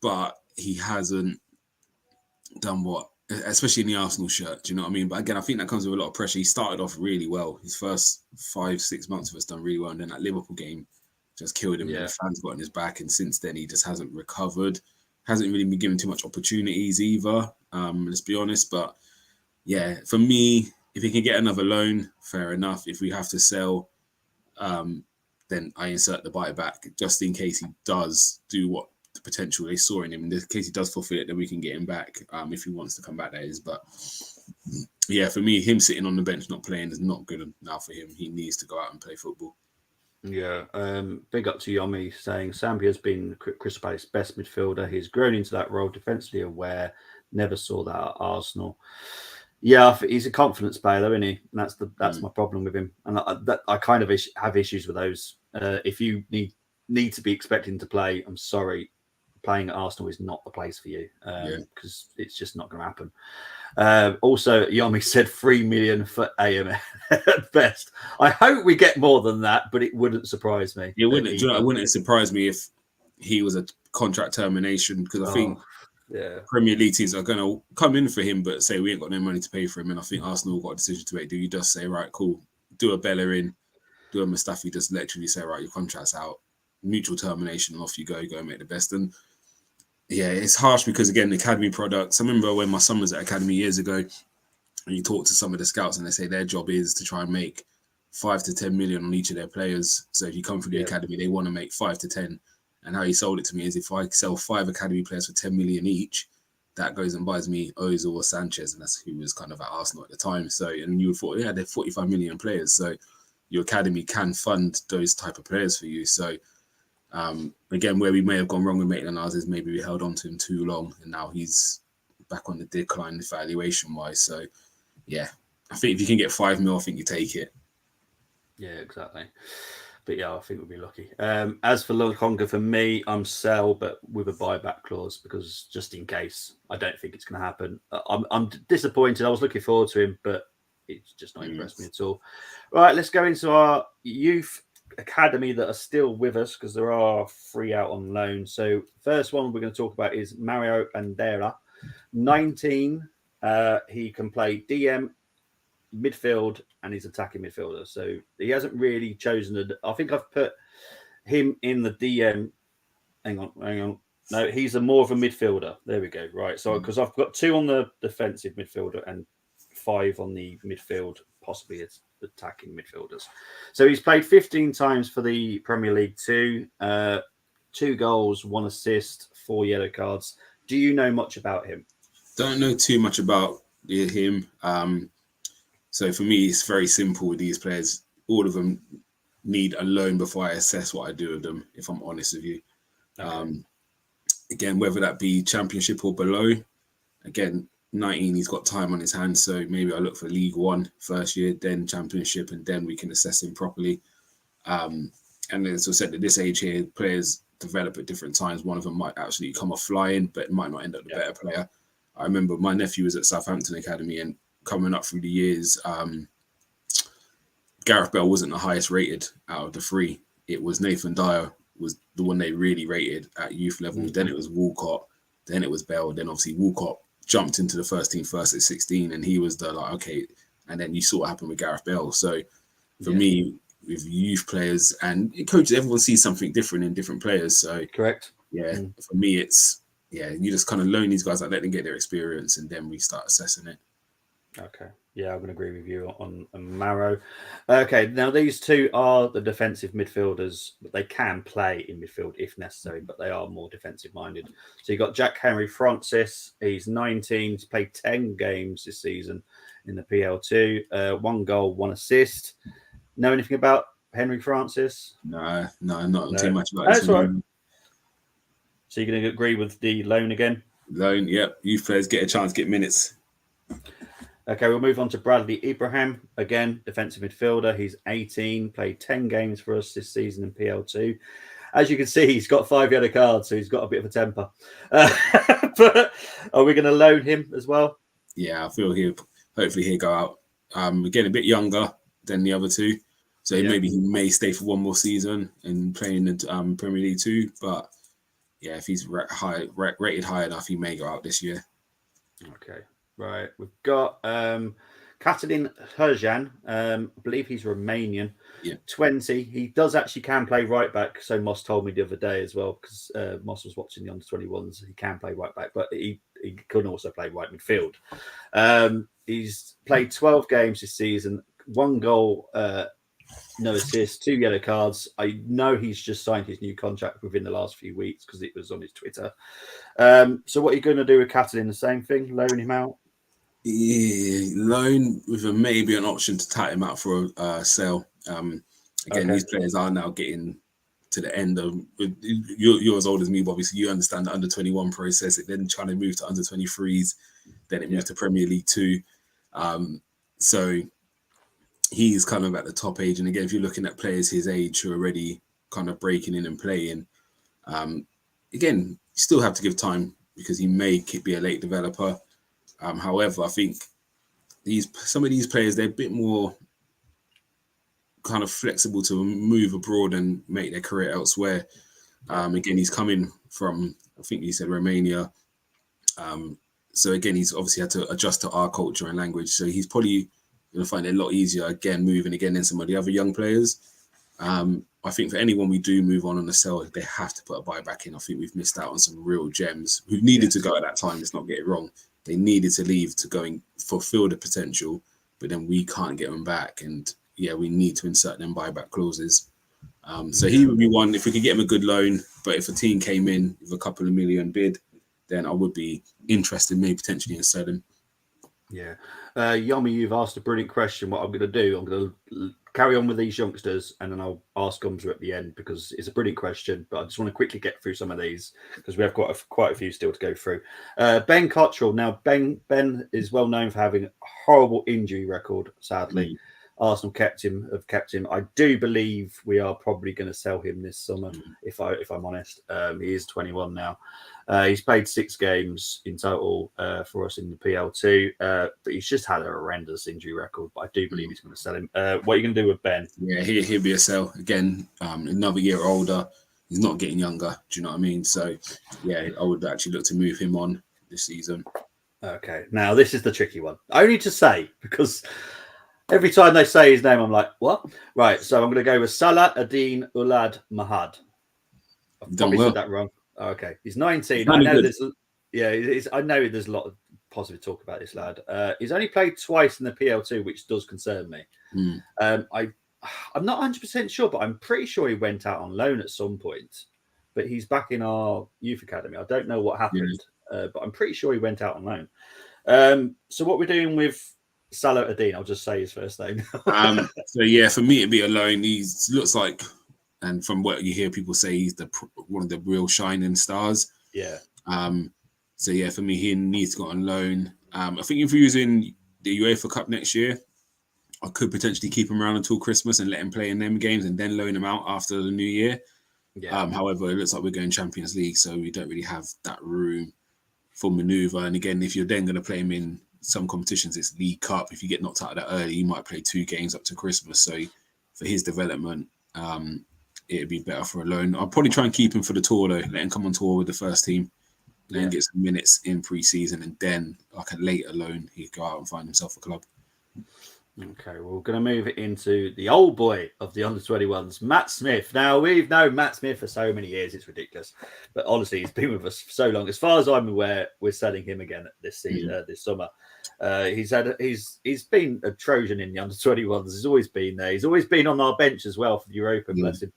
but he hasn't done what, especially in the Arsenal shirt. Do you know what I mean? But again, I think that comes with a lot of pressure. He started off really well. His first 5-6 months of us done really well. And then that Liverpool game just killed him. And the fans got on his back. And since then, he just hasn't recovered. Hasn't really been given too much opportunities either. Let's be honest. But yeah, for me, if he can get another loan, fair enough. If we have to sell, then I insert the buyback just in case he does do what the potential they saw in him. In case he does fulfill it, then we can get him back if he wants to come back, that is. But yeah, for me, him sitting on the bench not playing is not good enough for him. He needs to go out and play football. Yeah, big up to Yomi saying Sambia's been Crystal Palace's best midfielder. He's grown into that role, defensively aware. Never saw that at Arsenal. Yeah, he's a confidence player, though, isn't he? And that's my problem with him. And I kind of have issues with those. If you need to be expecting to play, I'm sorry, playing at Arsenal is not the place for you because it's just not going to happen. Also, Yomi said 3 million for AMF at best. I hope we get more than that, but it wouldn't surprise me. It wouldn't surprise me if he was a contract termination because I think Premier League teams are going to come in for him, but say we ain't got no money to pay for him. And I think Arsenal got a decision to make. Do you just say, right, cool, do a Bellerin, do a Mustafi, just literally say, right, your contract's out, mutual termination, and off you go and make the best. And yeah, it's harsh because, again, the academy products. I remember when my son was at academy years ago, and you talk to some of the scouts and they say their job is to try and make 5 to 10 million on each of their players. So if you come from the academy, they want to make 5 to 10. And how he sold it to me is if I sell 5 academy players for 10 million each, that goes and buys me Ozil or Sanchez, and that's who was kind of at Arsenal at the time. So, and you would thought, they're 45 million players. So your academy can fund those type of players for you. So again, where we may have gone wrong with Maitland-Niles is maybe we held on to him too long, and now he's back on the decline valuation-wise. So, yeah, I think if you can get 5 mil, I think you take it. Yeah, exactly. But yeah, I think we'll be lucky. As for Lokonga, for me, I'm sell, but with a buyback clause because just in case, I don't think it's going to happen. I'm disappointed. I was looking forward to him, but it's just not impressed me at all. Right, let's go into our youth academy that are still with us because there are 3 out on loan. So first one we're going to talk about is Mario Bandera, 19. He can play DM, midfield and he's attacking midfielder. So he hasn't really chosen. I think I've put him in the DM. Hang on. No, he's more of a midfielder. There we go. Right. So because I've got 2 on the defensive midfielder and 5 on the midfield, possibly it's attacking midfielders. So he's played 15 times for the Premier League 2, 2 goals, 1 assist, 4 yellow cards. Do you know much about him? Don't know too much about him. So for me, it's very simple with these players. All of them need a loan before I assess what I do with them, if I'm honest with you. Okay. Again, whether that be Championship or below, again, 19, he's got time on his hands, so maybe I look for League One first year, then Championship, and then we can assess him properly. And as I said, at this age here, players develop at different times. One of them might actually come off flying, but might not end up the better player. I remember my nephew was at Southampton Academy, and coming up through the years, Gareth Bale wasn't the highest rated out of the 3. It was Nathan Dyer was the one they really rated at youth level. Then it was Walcott, then it was Bale, then obviously Walcott jumped into the first team first at 16, and he was the okay. And then you saw what happened with Gareth Bale. So for me, with youth players and coaches, everyone sees something different in different players. So correct. For me, it's you just kind of loan these guys, like let them get their experience, and then we start assessing it. Okay. Yeah, I'm going to agree with you on Marrow. Okay, now these 2 are the defensive midfielders, but they can play in midfield if necessary, but they are more defensive minded. So you've got Jack Henry Francis. He's 19. He's played 10 games this season in the PL2. 1 goal, 1 assist. Know anything about Henry Francis? No, not too much about That's right. So you're going to agree with the loan again? Loan, yep. Youth players get a chance, get minutes. Okay, we'll move on to Bradley Ibrahim. Again, defensive midfielder. He's 18, played 10 games for us this season in PL2. As you can see, he's got 5 yellow cards, so he's got a bit of a temper. But are we going to loan him as well? Yeah, I feel hopefully he'll go out. Again, a bit younger than the other 2. So maybe he may stay for 1 more season and play in the Premier League 2. But yeah, if he's rated high enough, he may go out this year. Okay. Right, we've got Katalin Herjan. I believe he's Romanian. 20. He does actually can play right back. So Moss told me the other day as well, because Moss was watching the under-21s. He can play right back, but he can also play right midfield. He's played 12 games this season, 1 goal, no assist, 2 yellow cards. I know he's just signed his new contract within the last few weeks because it was on his Twitter. So what are you going to do with Katalin? The same thing, loan him out? Yeah, loan with maybe an option to tie him out for a sale. Again, these players are now getting to the end of. You're as old as me, but obviously you understand the under-21 process. It then trying to move to under-23s, then it moved to Premier League 2. So he's kind of at the top age. And again, if you're looking at players his age who are already kind of breaking in and playing, again, you still have to give time because he may be a late developer. However, I think some of these players, they're a bit more kind of flexible to move abroad and make their career elsewhere. Again, he's coming from, I think you said Romania. So again, he's obviously had to adjust to our culture and language. So he's probably going to find it a lot easier, again, moving again than some of the other young players. I think for anyone we do move on the sell, they have to put a buyback in. I think we've missed out on some real gems who needed to go at that time. Let's not get it wrong. They needed to leave to go and fulfill the potential, but then we can't get them back. And we need to insert them buyback clauses. So he would be one, if we could get him a good loan, but if a team came in with a couple of million bid, then I would be interested maybe potentially in selling. Yeah. Yomi, you've asked a brilliant question. What I'm going to do, I'm going to carry on with these youngsters and then I'll ask Gumser at the end because it's a brilliant question, but I just want to quickly get through some of these because we have quite a few still to go through. Ben Cottrell. Now, Ben is well known for having a horrible injury record, sadly. Arsenal kept him. I do believe we are probably going to sell him this summer, if I'm honest. He is 21 now. He's played 6 games in total for us in the PL2, but he's just had a horrendous injury record. But I do believe he's going to sell him. What are you going to do with Ben? Yeah, he'll be a sell again. Another year older. He's not getting younger. Do you know what I mean? So I would actually look to move him on this season. Okay, now this is the tricky one. Only to say because Every time they say his name, I'm like, what? Right. So I'm going to go with Salah Adin Ulad Mahad. I've probably said that wrong. Oh, okay. He's 19. I know I know there's a lot of positive talk about this lad. He's only played twice in the PL2, which does concern me. I'm not 100% sure, but I'm pretty sure he went out on loan at some point. But he's back in our youth academy. I don't know what happened, but I'm pretty sure he went out on loan. So what we're doing with Salah Adin, I'll just say his first name. So yeah, for me it'd be a loan. He looks like, and from what you hear people say, he's one of the real shining stars. Yeah. So yeah, for me, he needs to go on loan. I think if he was in the UEFA Cup next year, I could potentially keep him around until Christmas and let him play in them games and then loan him out after the new year. Yeah. However, it looks like we're going Champions League, so we don't really have that room for manoeuvre. And again, if you're then going to play him in some competitions, it's League Cup. If you get knocked out of that early, you might play 2 games up to Christmas. So for his development, it'd be better for a loan. I'll probably try and keep him for the tour, though. Let him come on tour with the first team, then get some minutes in pre-season, and then like a later loan, he'd go out and find himself a club. Okay, well, we're going to move it into the old boy of the under-21s, Matt Smith. Now, we've known Matt Smith for so many years, it's ridiculous. But honestly, he's been with us for so long. As far as I'm aware, we're selling him again this season, this summer. He's been a Trojan in the under-21s. He's always been there. He's always been on our bench as well for the Europa, bless him.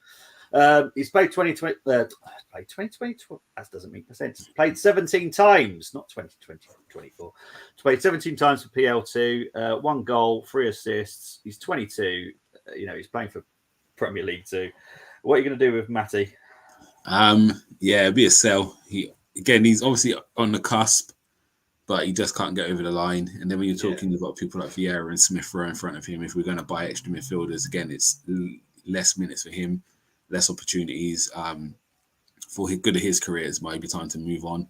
He's played 2020. Played 2020. That doesn't make sense. Played 17 times, not 2020, 24. Played 17 times for PL2. 1 goal, 3 assists. He's 22. He's playing for Premier League 2. What are you going to do with Matty? It'd be a sell. He's obviously on the cusp, but he just can't get over the line. And then when you're talking about people like Vieira and Smith Rowe in front of him, if we're going to buy extra midfielders, again, it's less minutes for him, less opportunities. For good of his career, it might be time to move on.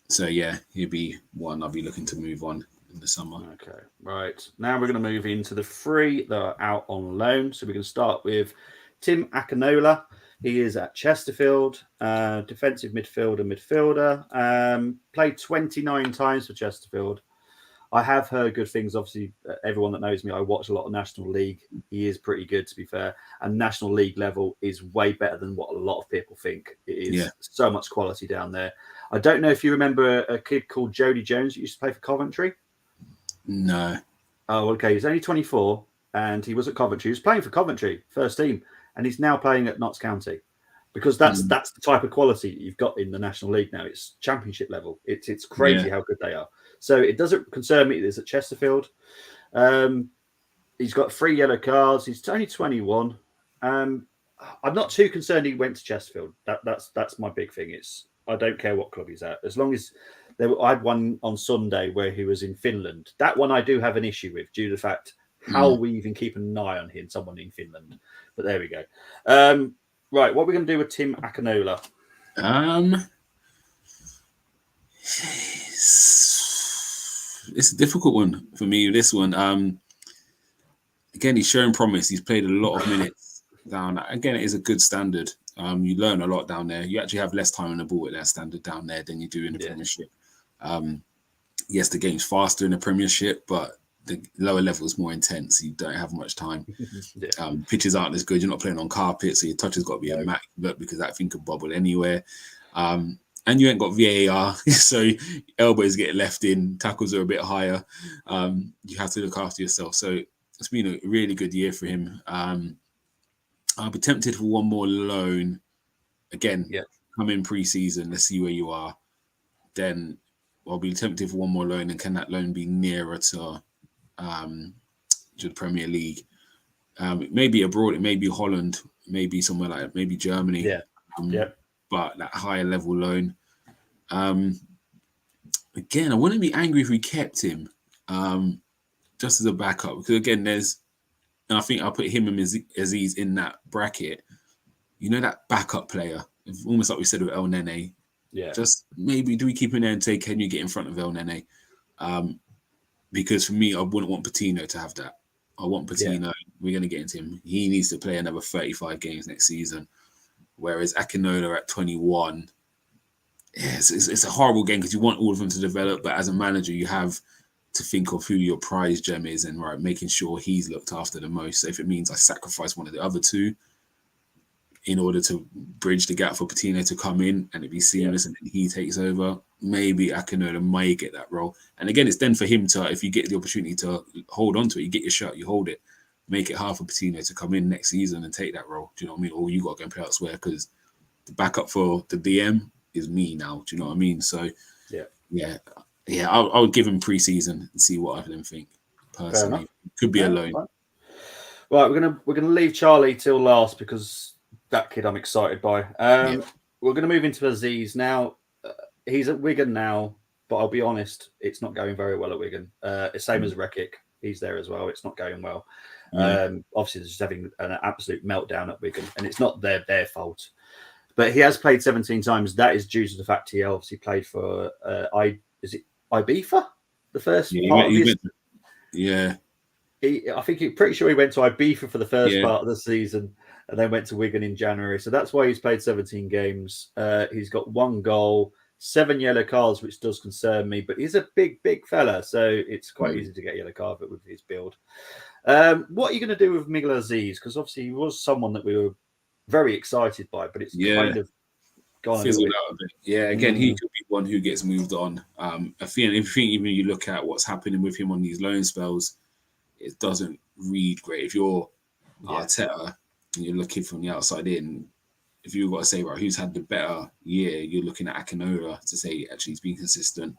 He'd be one I'll be looking to move on in the summer. Okay, right. Now we're going to move into the 3 that are out on loan. So we're going to start with Tim Akinola. He is at Chesterfield, defensive midfielder. Played 29 times for Chesterfield. I have heard good things. Obviously, everyone that knows me, I watch a lot of National League. He is pretty good, to be fair. And National League level is way better than what a lot of people think. It is so much quality down there. I don't know if you remember a kid called Jody Jones who used to play for Coventry. No. Oh, okay. He's only 24 and he was at Coventry. He was playing for Coventry, first team, and he's now playing at Notts County. Because that's the type of quality you've got in the National League now. It's Championship level. It's crazy how good they are. So it doesn't concern me that it's at Chesterfield. He's got 3 yellow cards. He's only 21. I'm not too concerned he went to Chesterfield. That's my big thing. I don't care what club he's at. As long as I had one on Sunday where he was in Finland. That one I do have an issue with due to the fact how we even keep an eye on him, someone in Finland. But there we go. Right, what are we going to do with Tim Akinola? It's a difficult one for me, this one. Again, he's showing promise. He's played a lot of minutes down. Again, it is a good standard. You learn a lot down there. You actually have less time on the ball at that standard down there than you do in the Premiership. Yes, the game's faster in the Premiership, but the lower level is more intense. You don't have much time. Pitches aren't as good. You're not playing on carpet, so your touch has got to be immaculate because that thing could bobble anywhere. And you ain't got VAR, so elbows get left in, tackles are a bit higher. You have to look after yourself. So it's been a really good year for him. I'll be tempted for one more loan. Again, come in pre-season, let's see where you are. Then I'll be tempted for one more loan, and can that loan be nearer to the Premier League? It may be abroad, it may be Holland, maybe somewhere like maybe Germany. But that higher level loan. Again, I wouldn't be angry if we kept him just as a backup. Because again, and I think I'll put him and Aziz in that bracket. You know, that backup player, almost like we said with El Nene. Just maybe do we keep him there and say, can you get in front of El Nene? Because for me, I wouldn't want Patino to have that. I want Patino. We're going to get into him. He needs to play another 35 games next season. Whereas Akinola at 21, it's a horrible game because you want all of them to develop. But as a manager, you have to think of who your prize gem is and making sure he's looked after the most. So if it means I sacrifice one of the other two in order to bridge the gap for Patino to come in and it be seamless and then he takes over, maybe Akinola might get that role. And again, it's then for him to, if you get the opportunity to hold on to it, you get your shot, you hold it, make it hard for Patino to come in next season and take that role. Do you know what I mean? Or you got to go and play elsewhere because the backup for the DM is me now. Do you know what I mean? So I would give him pre-season and see what I then think. Personally, could be a loan. Right, we're gonna leave Charlie till last because that kid I'm excited by. We're gonna move into Aziz now. He's at Wigan now, but I'll be honest, it's not going very well at Wigan. Same as Rekic, he's there as well. It's not going well. Obviously, they're just having an absolute meltdown at Wigan, and it's not their fault. But he has played 17 times. That is due to the fact he obviously played for Ibiza, the first part of his. I think pretty sure he went to Ibiza for the first part of the season and then went to Wigan in January. So that's why he's played 17 games. He's got 1 goal, 7 yellow cards, which does concern me, but he's a big fella. So it's quite easy to get a yellow card with his build. What are you going to do with Miguel Aziz? Because obviously he was someone that we were very excited by, but it's kind of gone fizzled out a bit. Yeah, again, he could be one who gets moved on. I think even you look at what's happening with him on these loan spells, it doesn't read great. If you're Arteta and you're looking from the outside in, if you've got to say, right, who's had the better year, you're looking at Akinola to say actually he's been consistent.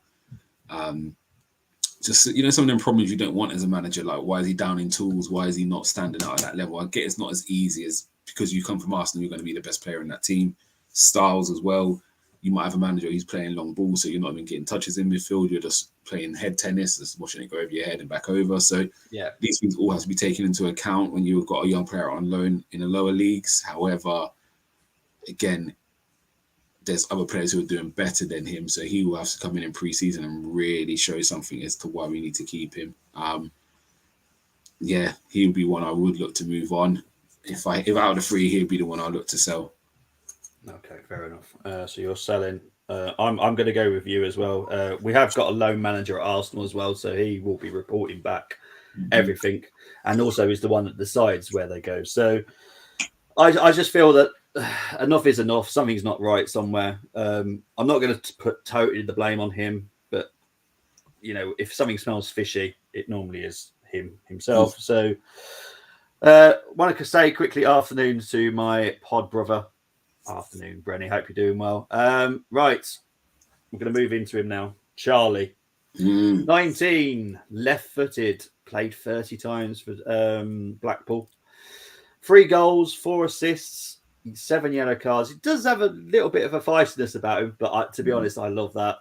Just, some of them problems you don't want as a manager, like why is he down in tools? Why is he not standing out at that level? I get it's not as easy as because you come from Arsenal, you're going to be the best player in that team. Styles as well. You might have a manager who's playing long ball, so you're not even getting touches in midfield. You're just playing head tennis, just watching it go over your head and back over. So these things all have to be taken into account when you've got a young player on loan in the lower leagues. However, again, there's other players who are doing better than him, so he will have to come in pre-season and really show something as to why we need to keep him. He would be one I would look to move on. If out of the 3, he'd be the one I look to sell. Okay, fair enough. So you're selling. I'm going to go with you as well. We have got a loan manager at Arsenal as well, so he will be reporting back everything, and also is the one that decides where they go. So I just feel that enough is enough. Something's not right somewhere. I'm not going to put totally the blame on him, but if something smells fishy, it normally is himself. So want to say quickly afternoon to my pod brother. Afternoon, Brenny. Hope you're doing well. Right, we're going to move into him now. Charlie, 19, left-footed, played 30 times for Blackpool. 3 goals, 4 assists, 7 yellow cards. He does have a little bit of a feistiness about him, but to be honest, I love that.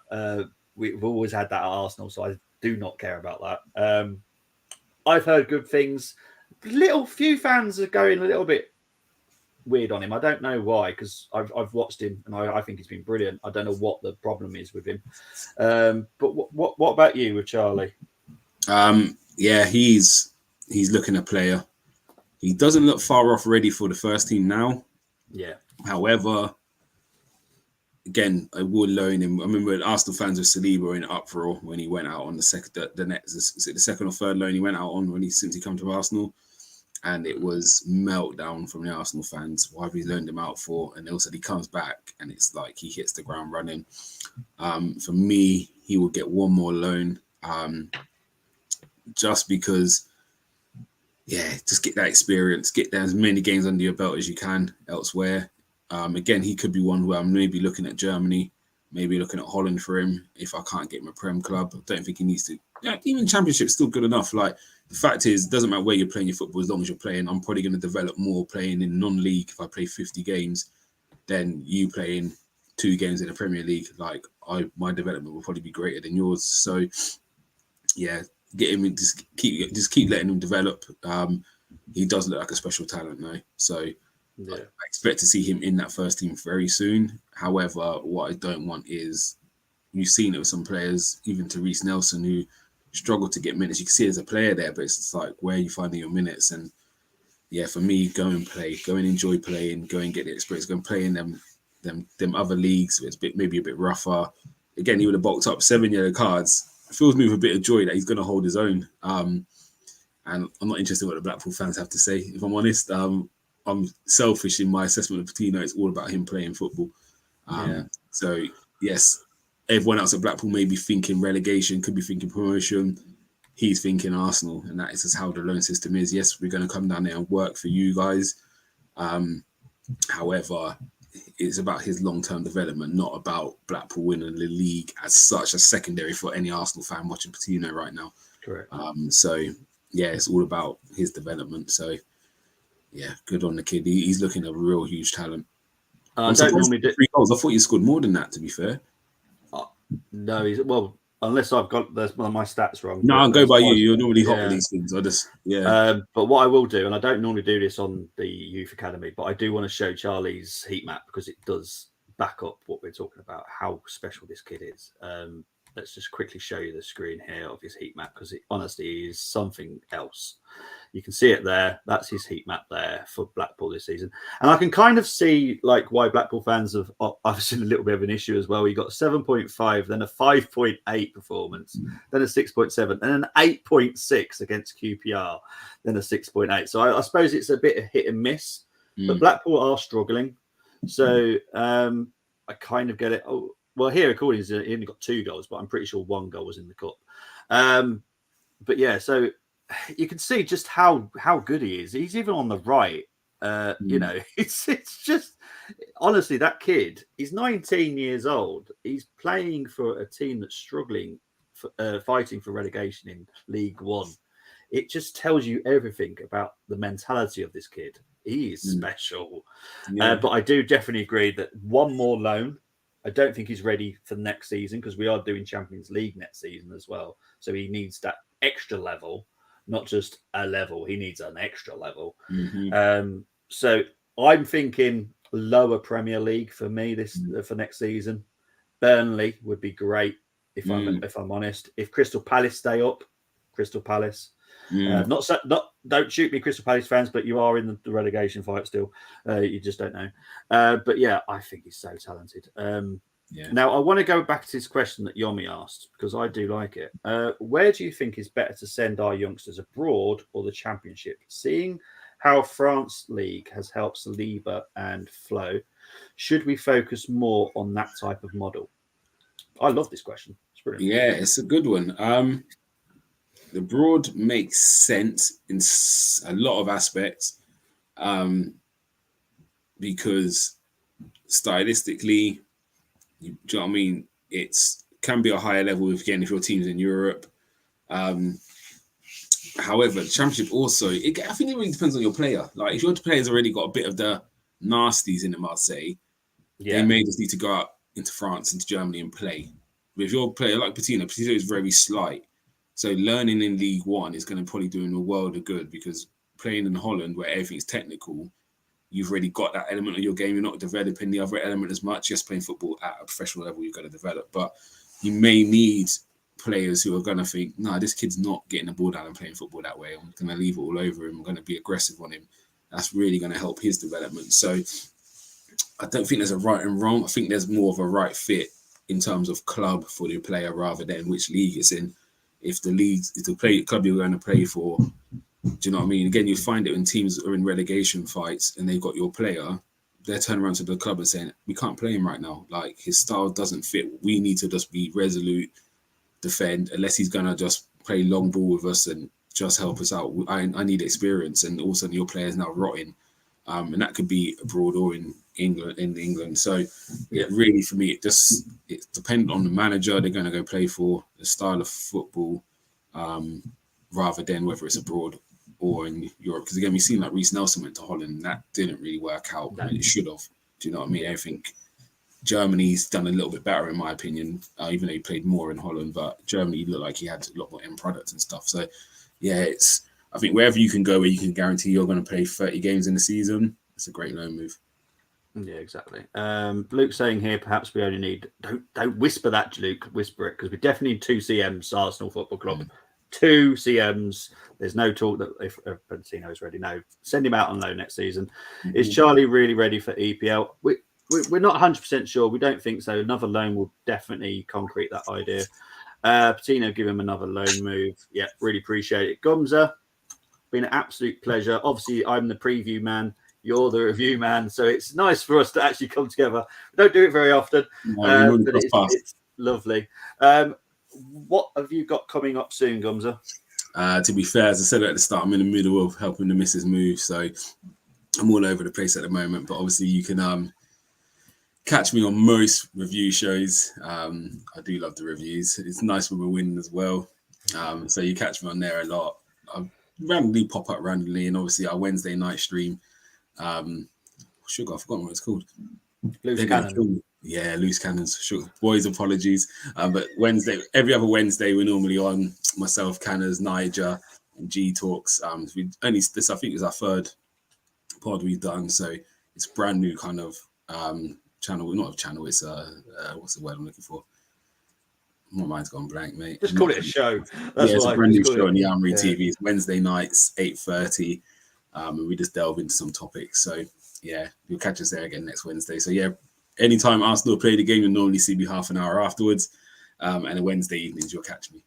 We've always had that at Arsenal, so I do not care about that. I've heard good things. Few fans are going a little bit weird on him. I don't know why, because I've watched him and I think he's been brilliant. I don't know what the problem is with him. But what about you with Charlie? He's looking a player. He doesn't look far off ready for the first team now. Yeah. However, again, I would loan him. I remember Arsenal fans with Saliba were in uproar when he went out on the second or third loan he went out on since he come to Arsenal. And it was meltdown from the Arsenal fans. Why have we loaned him out for? And also he comes back and it's like he hits the ground running. For me, he will get one more loan. Just because, just get that experience, get as many games under your belt as you can elsewhere. Again, he could be one where I'm maybe looking at Germany, maybe looking at Holland for him if I can't get him a Prem club. I don't think he needs to. Even Championship's still good enough. Like, the fact is, it doesn't matter where you're playing your football as long as you're playing. I'm probably going to develop more playing in non-league if I play 50 games than you playing 2 games in the Premier League. Like, my development will probably be greater than yours. So, get him. Just keep letting him develop. He does look like a special talent now. So I expect to see him in that first team very soon. However, what I don't want is, you've seen it with some players, even to Reece Nelson, who struggle to get minutes. You can see there's a player there, but it's just like, where are you finding your minutes? And for me, go and play, go and enjoy playing, go and get the experience, go and play in them other leagues. It's maybe a bit rougher. Again, he would have bulked up 7 yellow cards. fills me with a bit of joy that he's going to hold his own. And I'm not interested in what the Blackpool fans have to say. If I'm honest, I'm selfish in my assessment of Patino. It's all about him playing football. So, yes, everyone else at Blackpool may be thinking relegation, could be thinking promotion. He's thinking Arsenal, and that is just how the loan system is. Yes, we're going to come down there and work for you guys. However, it's about his long-term development, not about Blackpool winning the league as such, as secondary for any Arsenal fan watching Patino right now. Correct. So, yeah, it's all about his development. So, yeah, good on the kid. He's looking a real huge talent. I don't normally do 3 goals. I thought you scored more than that, to be fair. No, unless I've got my stats wrong. No, I'll go by you. You're normally hot with these things. But what I will do, and I don't normally do this on the youth academy, but I do want to show Charlie's heat map because it does back up what we're talking about, how special this kid is. Let's just quickly show you the screen here of his heat map because it honestly is something else. You can see it there. That's his heat map there for Blackpool this season. And I can kind of see like why Blackpool fans have obviously a little bit of an issue as well. You got 7.5, then a 5.8 performance, then a 6.7, and an 8.6 against QPR, then a 6.8. So I suppose it's a bit of hit and miss, but Blackpool are struggling. So I kind of get it. Oh, well, here, according to he only got 2 goals, but I'm pretty sure 1 goal was in the cup. But yeah, so you can see just how good he is. He's even on the right. You know, it's just honestly that kid. He's 19 years old. He's playing for a team that's struggling, fighting for relegation in League One. It just tells you everything about the mentality of this kid. He is special. But I do definitely agree that one more loan. I don't think he's ready for next season because we are doing Champions League next season as well. So he needs that extra level, not just a level. He needs an extra level. So I'm thinking lower Premier League for me for next season. Burnley would be great if I'm honest. If Crystal Palace stay up, Crystal Palace. Don't shoot me, Crystal Palace fans, but you are in the relegation fight still. You just don't know. But yeah, I think he's so talented. Now I want to go back to this question that Yomi asked because I do like it. Where do you think is better to send our youngsters, abroad or the Championship? Seeing how France League has helped Saliba and Flo, should we focus more on that type of model? I love this question. It's brilliant. Yeah, it's a good one. The broad makes sense in a lot of aspects because stylistically, do you know what I mean? It's can be a higher level if your team's in Europe. However, the Championship also, I think it really depends on your player. Like if your player's already got a bit of the nasties in them, I'll say, they may just need to go out into France, into Germany and play. But if your player like Patino is very slight. So learning in League One is going to probably do him a world of good because playing in Holland where everything's technical, you've already got that element of your game. You're not developing the other element as much. Just playing football at a professional level, you've got to develop. But you may need players who are going to think, no, this kid's not getting the ball down and playing football that way. I'm going to leave it all over him. I'm going to be aggressive on him. That's really going to help his development. So I don't think there's a right and wrong. I think there's more of a right fit in terms of club for the player rather than which league it's in. If the club you're going to play for, do you know what I mean? Again, you find it when teams are in relegation fights and they've got your player, they're turning around to the club and saying, we can't play him right now. Like his style doesn't fit. We need to just be resolute, defend, unless he's going to just play long ball with us and just help us out. I need experience. And all of a sudden your player is now rotting. And that could be abroad or in England. So really for me, it's dependent on the manager they're going to go play for, the style of football, rather than whether it's abroad or in Europe. Because again, we've seen like Reece Nelson went to Holland and that didn't really work out. And it should have. Do you know what I mean? I think Germany's done a little bit better in my opinion, even though he played more in Holland, but Germany looked like he had a lot more end product and stuff. So yeah, I think wherever you can go where you can guarantee you're going to play 30 games in the season, it's a great loan move. Yeah, exactly. Luke saying here, perhaps we only need, don't whisper that, Luke, whisper it, because we definitely need 2 CMs, Arsenal Football Club. 2 CMs. There's no talk that if Benzino is ready. No, send him out on loan next season. Is Charlie really ready for EPL? We're not 100% sure. We don't think so. Another loan will definitely concrete that idea. Patino, give him another loan move. Yeah, really appreciate it. Gumza, been an absolute pleasure. Obviously, I'm the preview man. You're the review man. So it's nice for us to actually come together. We don't do it very often, but it's lovely. What have you got coming up soon, Gumza? To be fair, as I said at the start, I'm in the middle of helping the missus move. So I'm all over the place at the moment. But obviously, you can catch me on most review shows. I do love the reviews. It's nice when we're winning as well. So you catch me on there a lot. I randomly pop up randomly, and obviously our Wednesday night stream. Sugar, I've forgotten what it's called. Loose Cannon. Yeah, Loose Cannons. Sure. Boys, apologies. But Wednesday, every other Wednesday, we're normally on myself, Canners, Niger, and G Talks. We only this, I think, is our third pod we've done. So it's brand new kind of channel. Not a channel. It's what's the word I'm looking for? My mind's gone blank, mate. Just call it a show. That's it's a brand new show on the Armoury TV. It's Wednesday nights, 8:30. And we just delve into some topics. So yeah, you'll catch us there again next Wednesday. So yeah, anytime Arsenal play the game, you'll normally see me half an hour afterwards. And the Wednesday evenings, you'll catch me.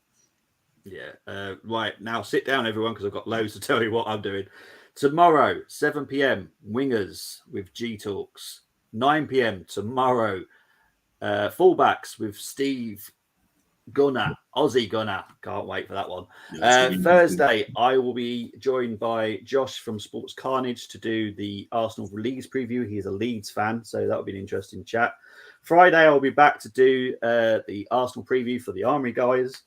Yeah. Right, now sit down, everyone, because I've got loads to tell you what I'm doing. Tomorrow, 7 p.m, Wingers with G Talks. 9 p.m. tomorrow, fullbacks with Steve Gunner, Aussie Gunner. Can't wait for that one. Thursday, I will be joined by Josh from Sports Carnage to do the Arsenal Leeds preview. He's a Leeds fan, so that'll be an interesting chat. Friday, I'll be back to do the Arsenal preview for the Armoury guys.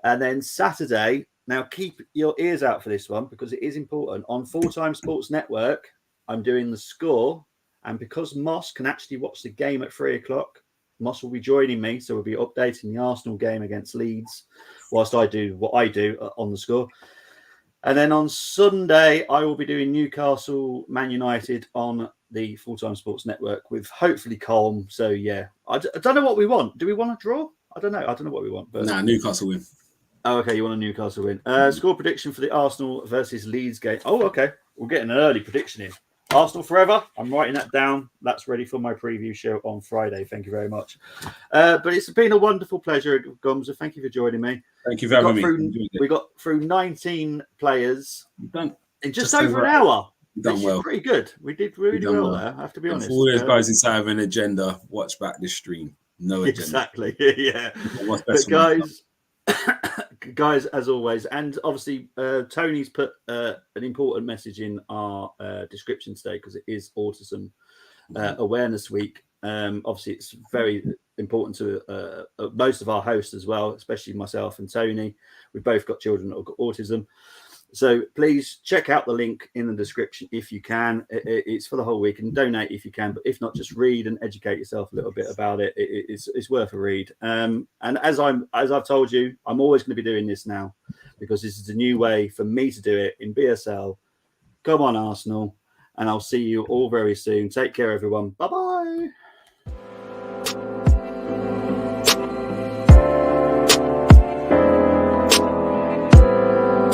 And then Saturday, now keep your ears out for this one because it is important. On Full-Time Sports Network, I'm doing the score. And because Moss can actually watch the game at 3 o'clock, Moss will be joining me. So we'll be updating the Arsenal game against Leeds whilst I do what I do on the score. And then on Sunday, I will be doing Newcastle Man United on the Full-Time Sports Network with hopefully Colm. So, yeah, I don't know what we want. Do we want a draw? I don't know. I don't know what we want. But Newcastle win. Oh, okay. You want a Newcastle win. Score prediction for the Arsenal versus Leeds game. Oh, okay. We're getting an early prediction in. Arsenal forever. I'm writing that down. That's ready for my preview show on Friday. Thank you very much. But it's been a wonderful pleasure, Gumza. Thank you for joining me. Thank you for having me. We got through 19 players in just over an hour. Done well. Pretty good. We did really well there, I have to be honest. For all those guys inside of an agenda, watch back this stream. No agenda. Exactly. Yeah. But guys, as always, and obviously Tony's put an important message in our description today because it is Autism Awareness Week. Obviously, it's very important to most of our hosts as well, especially myself and Tony. We've both got children that have got autism. So please check out the link in the description if you can. It's for the whole week, and donate if you can. But if not, just read and educate yourself a little bit about it. It's worth a read. And as I've told you, I'm always going to be doing this now because this is a new way for me to do it in BSL. Come on, Arsenal, and I'll see you all very soon. Take care, everyone. Bye bye.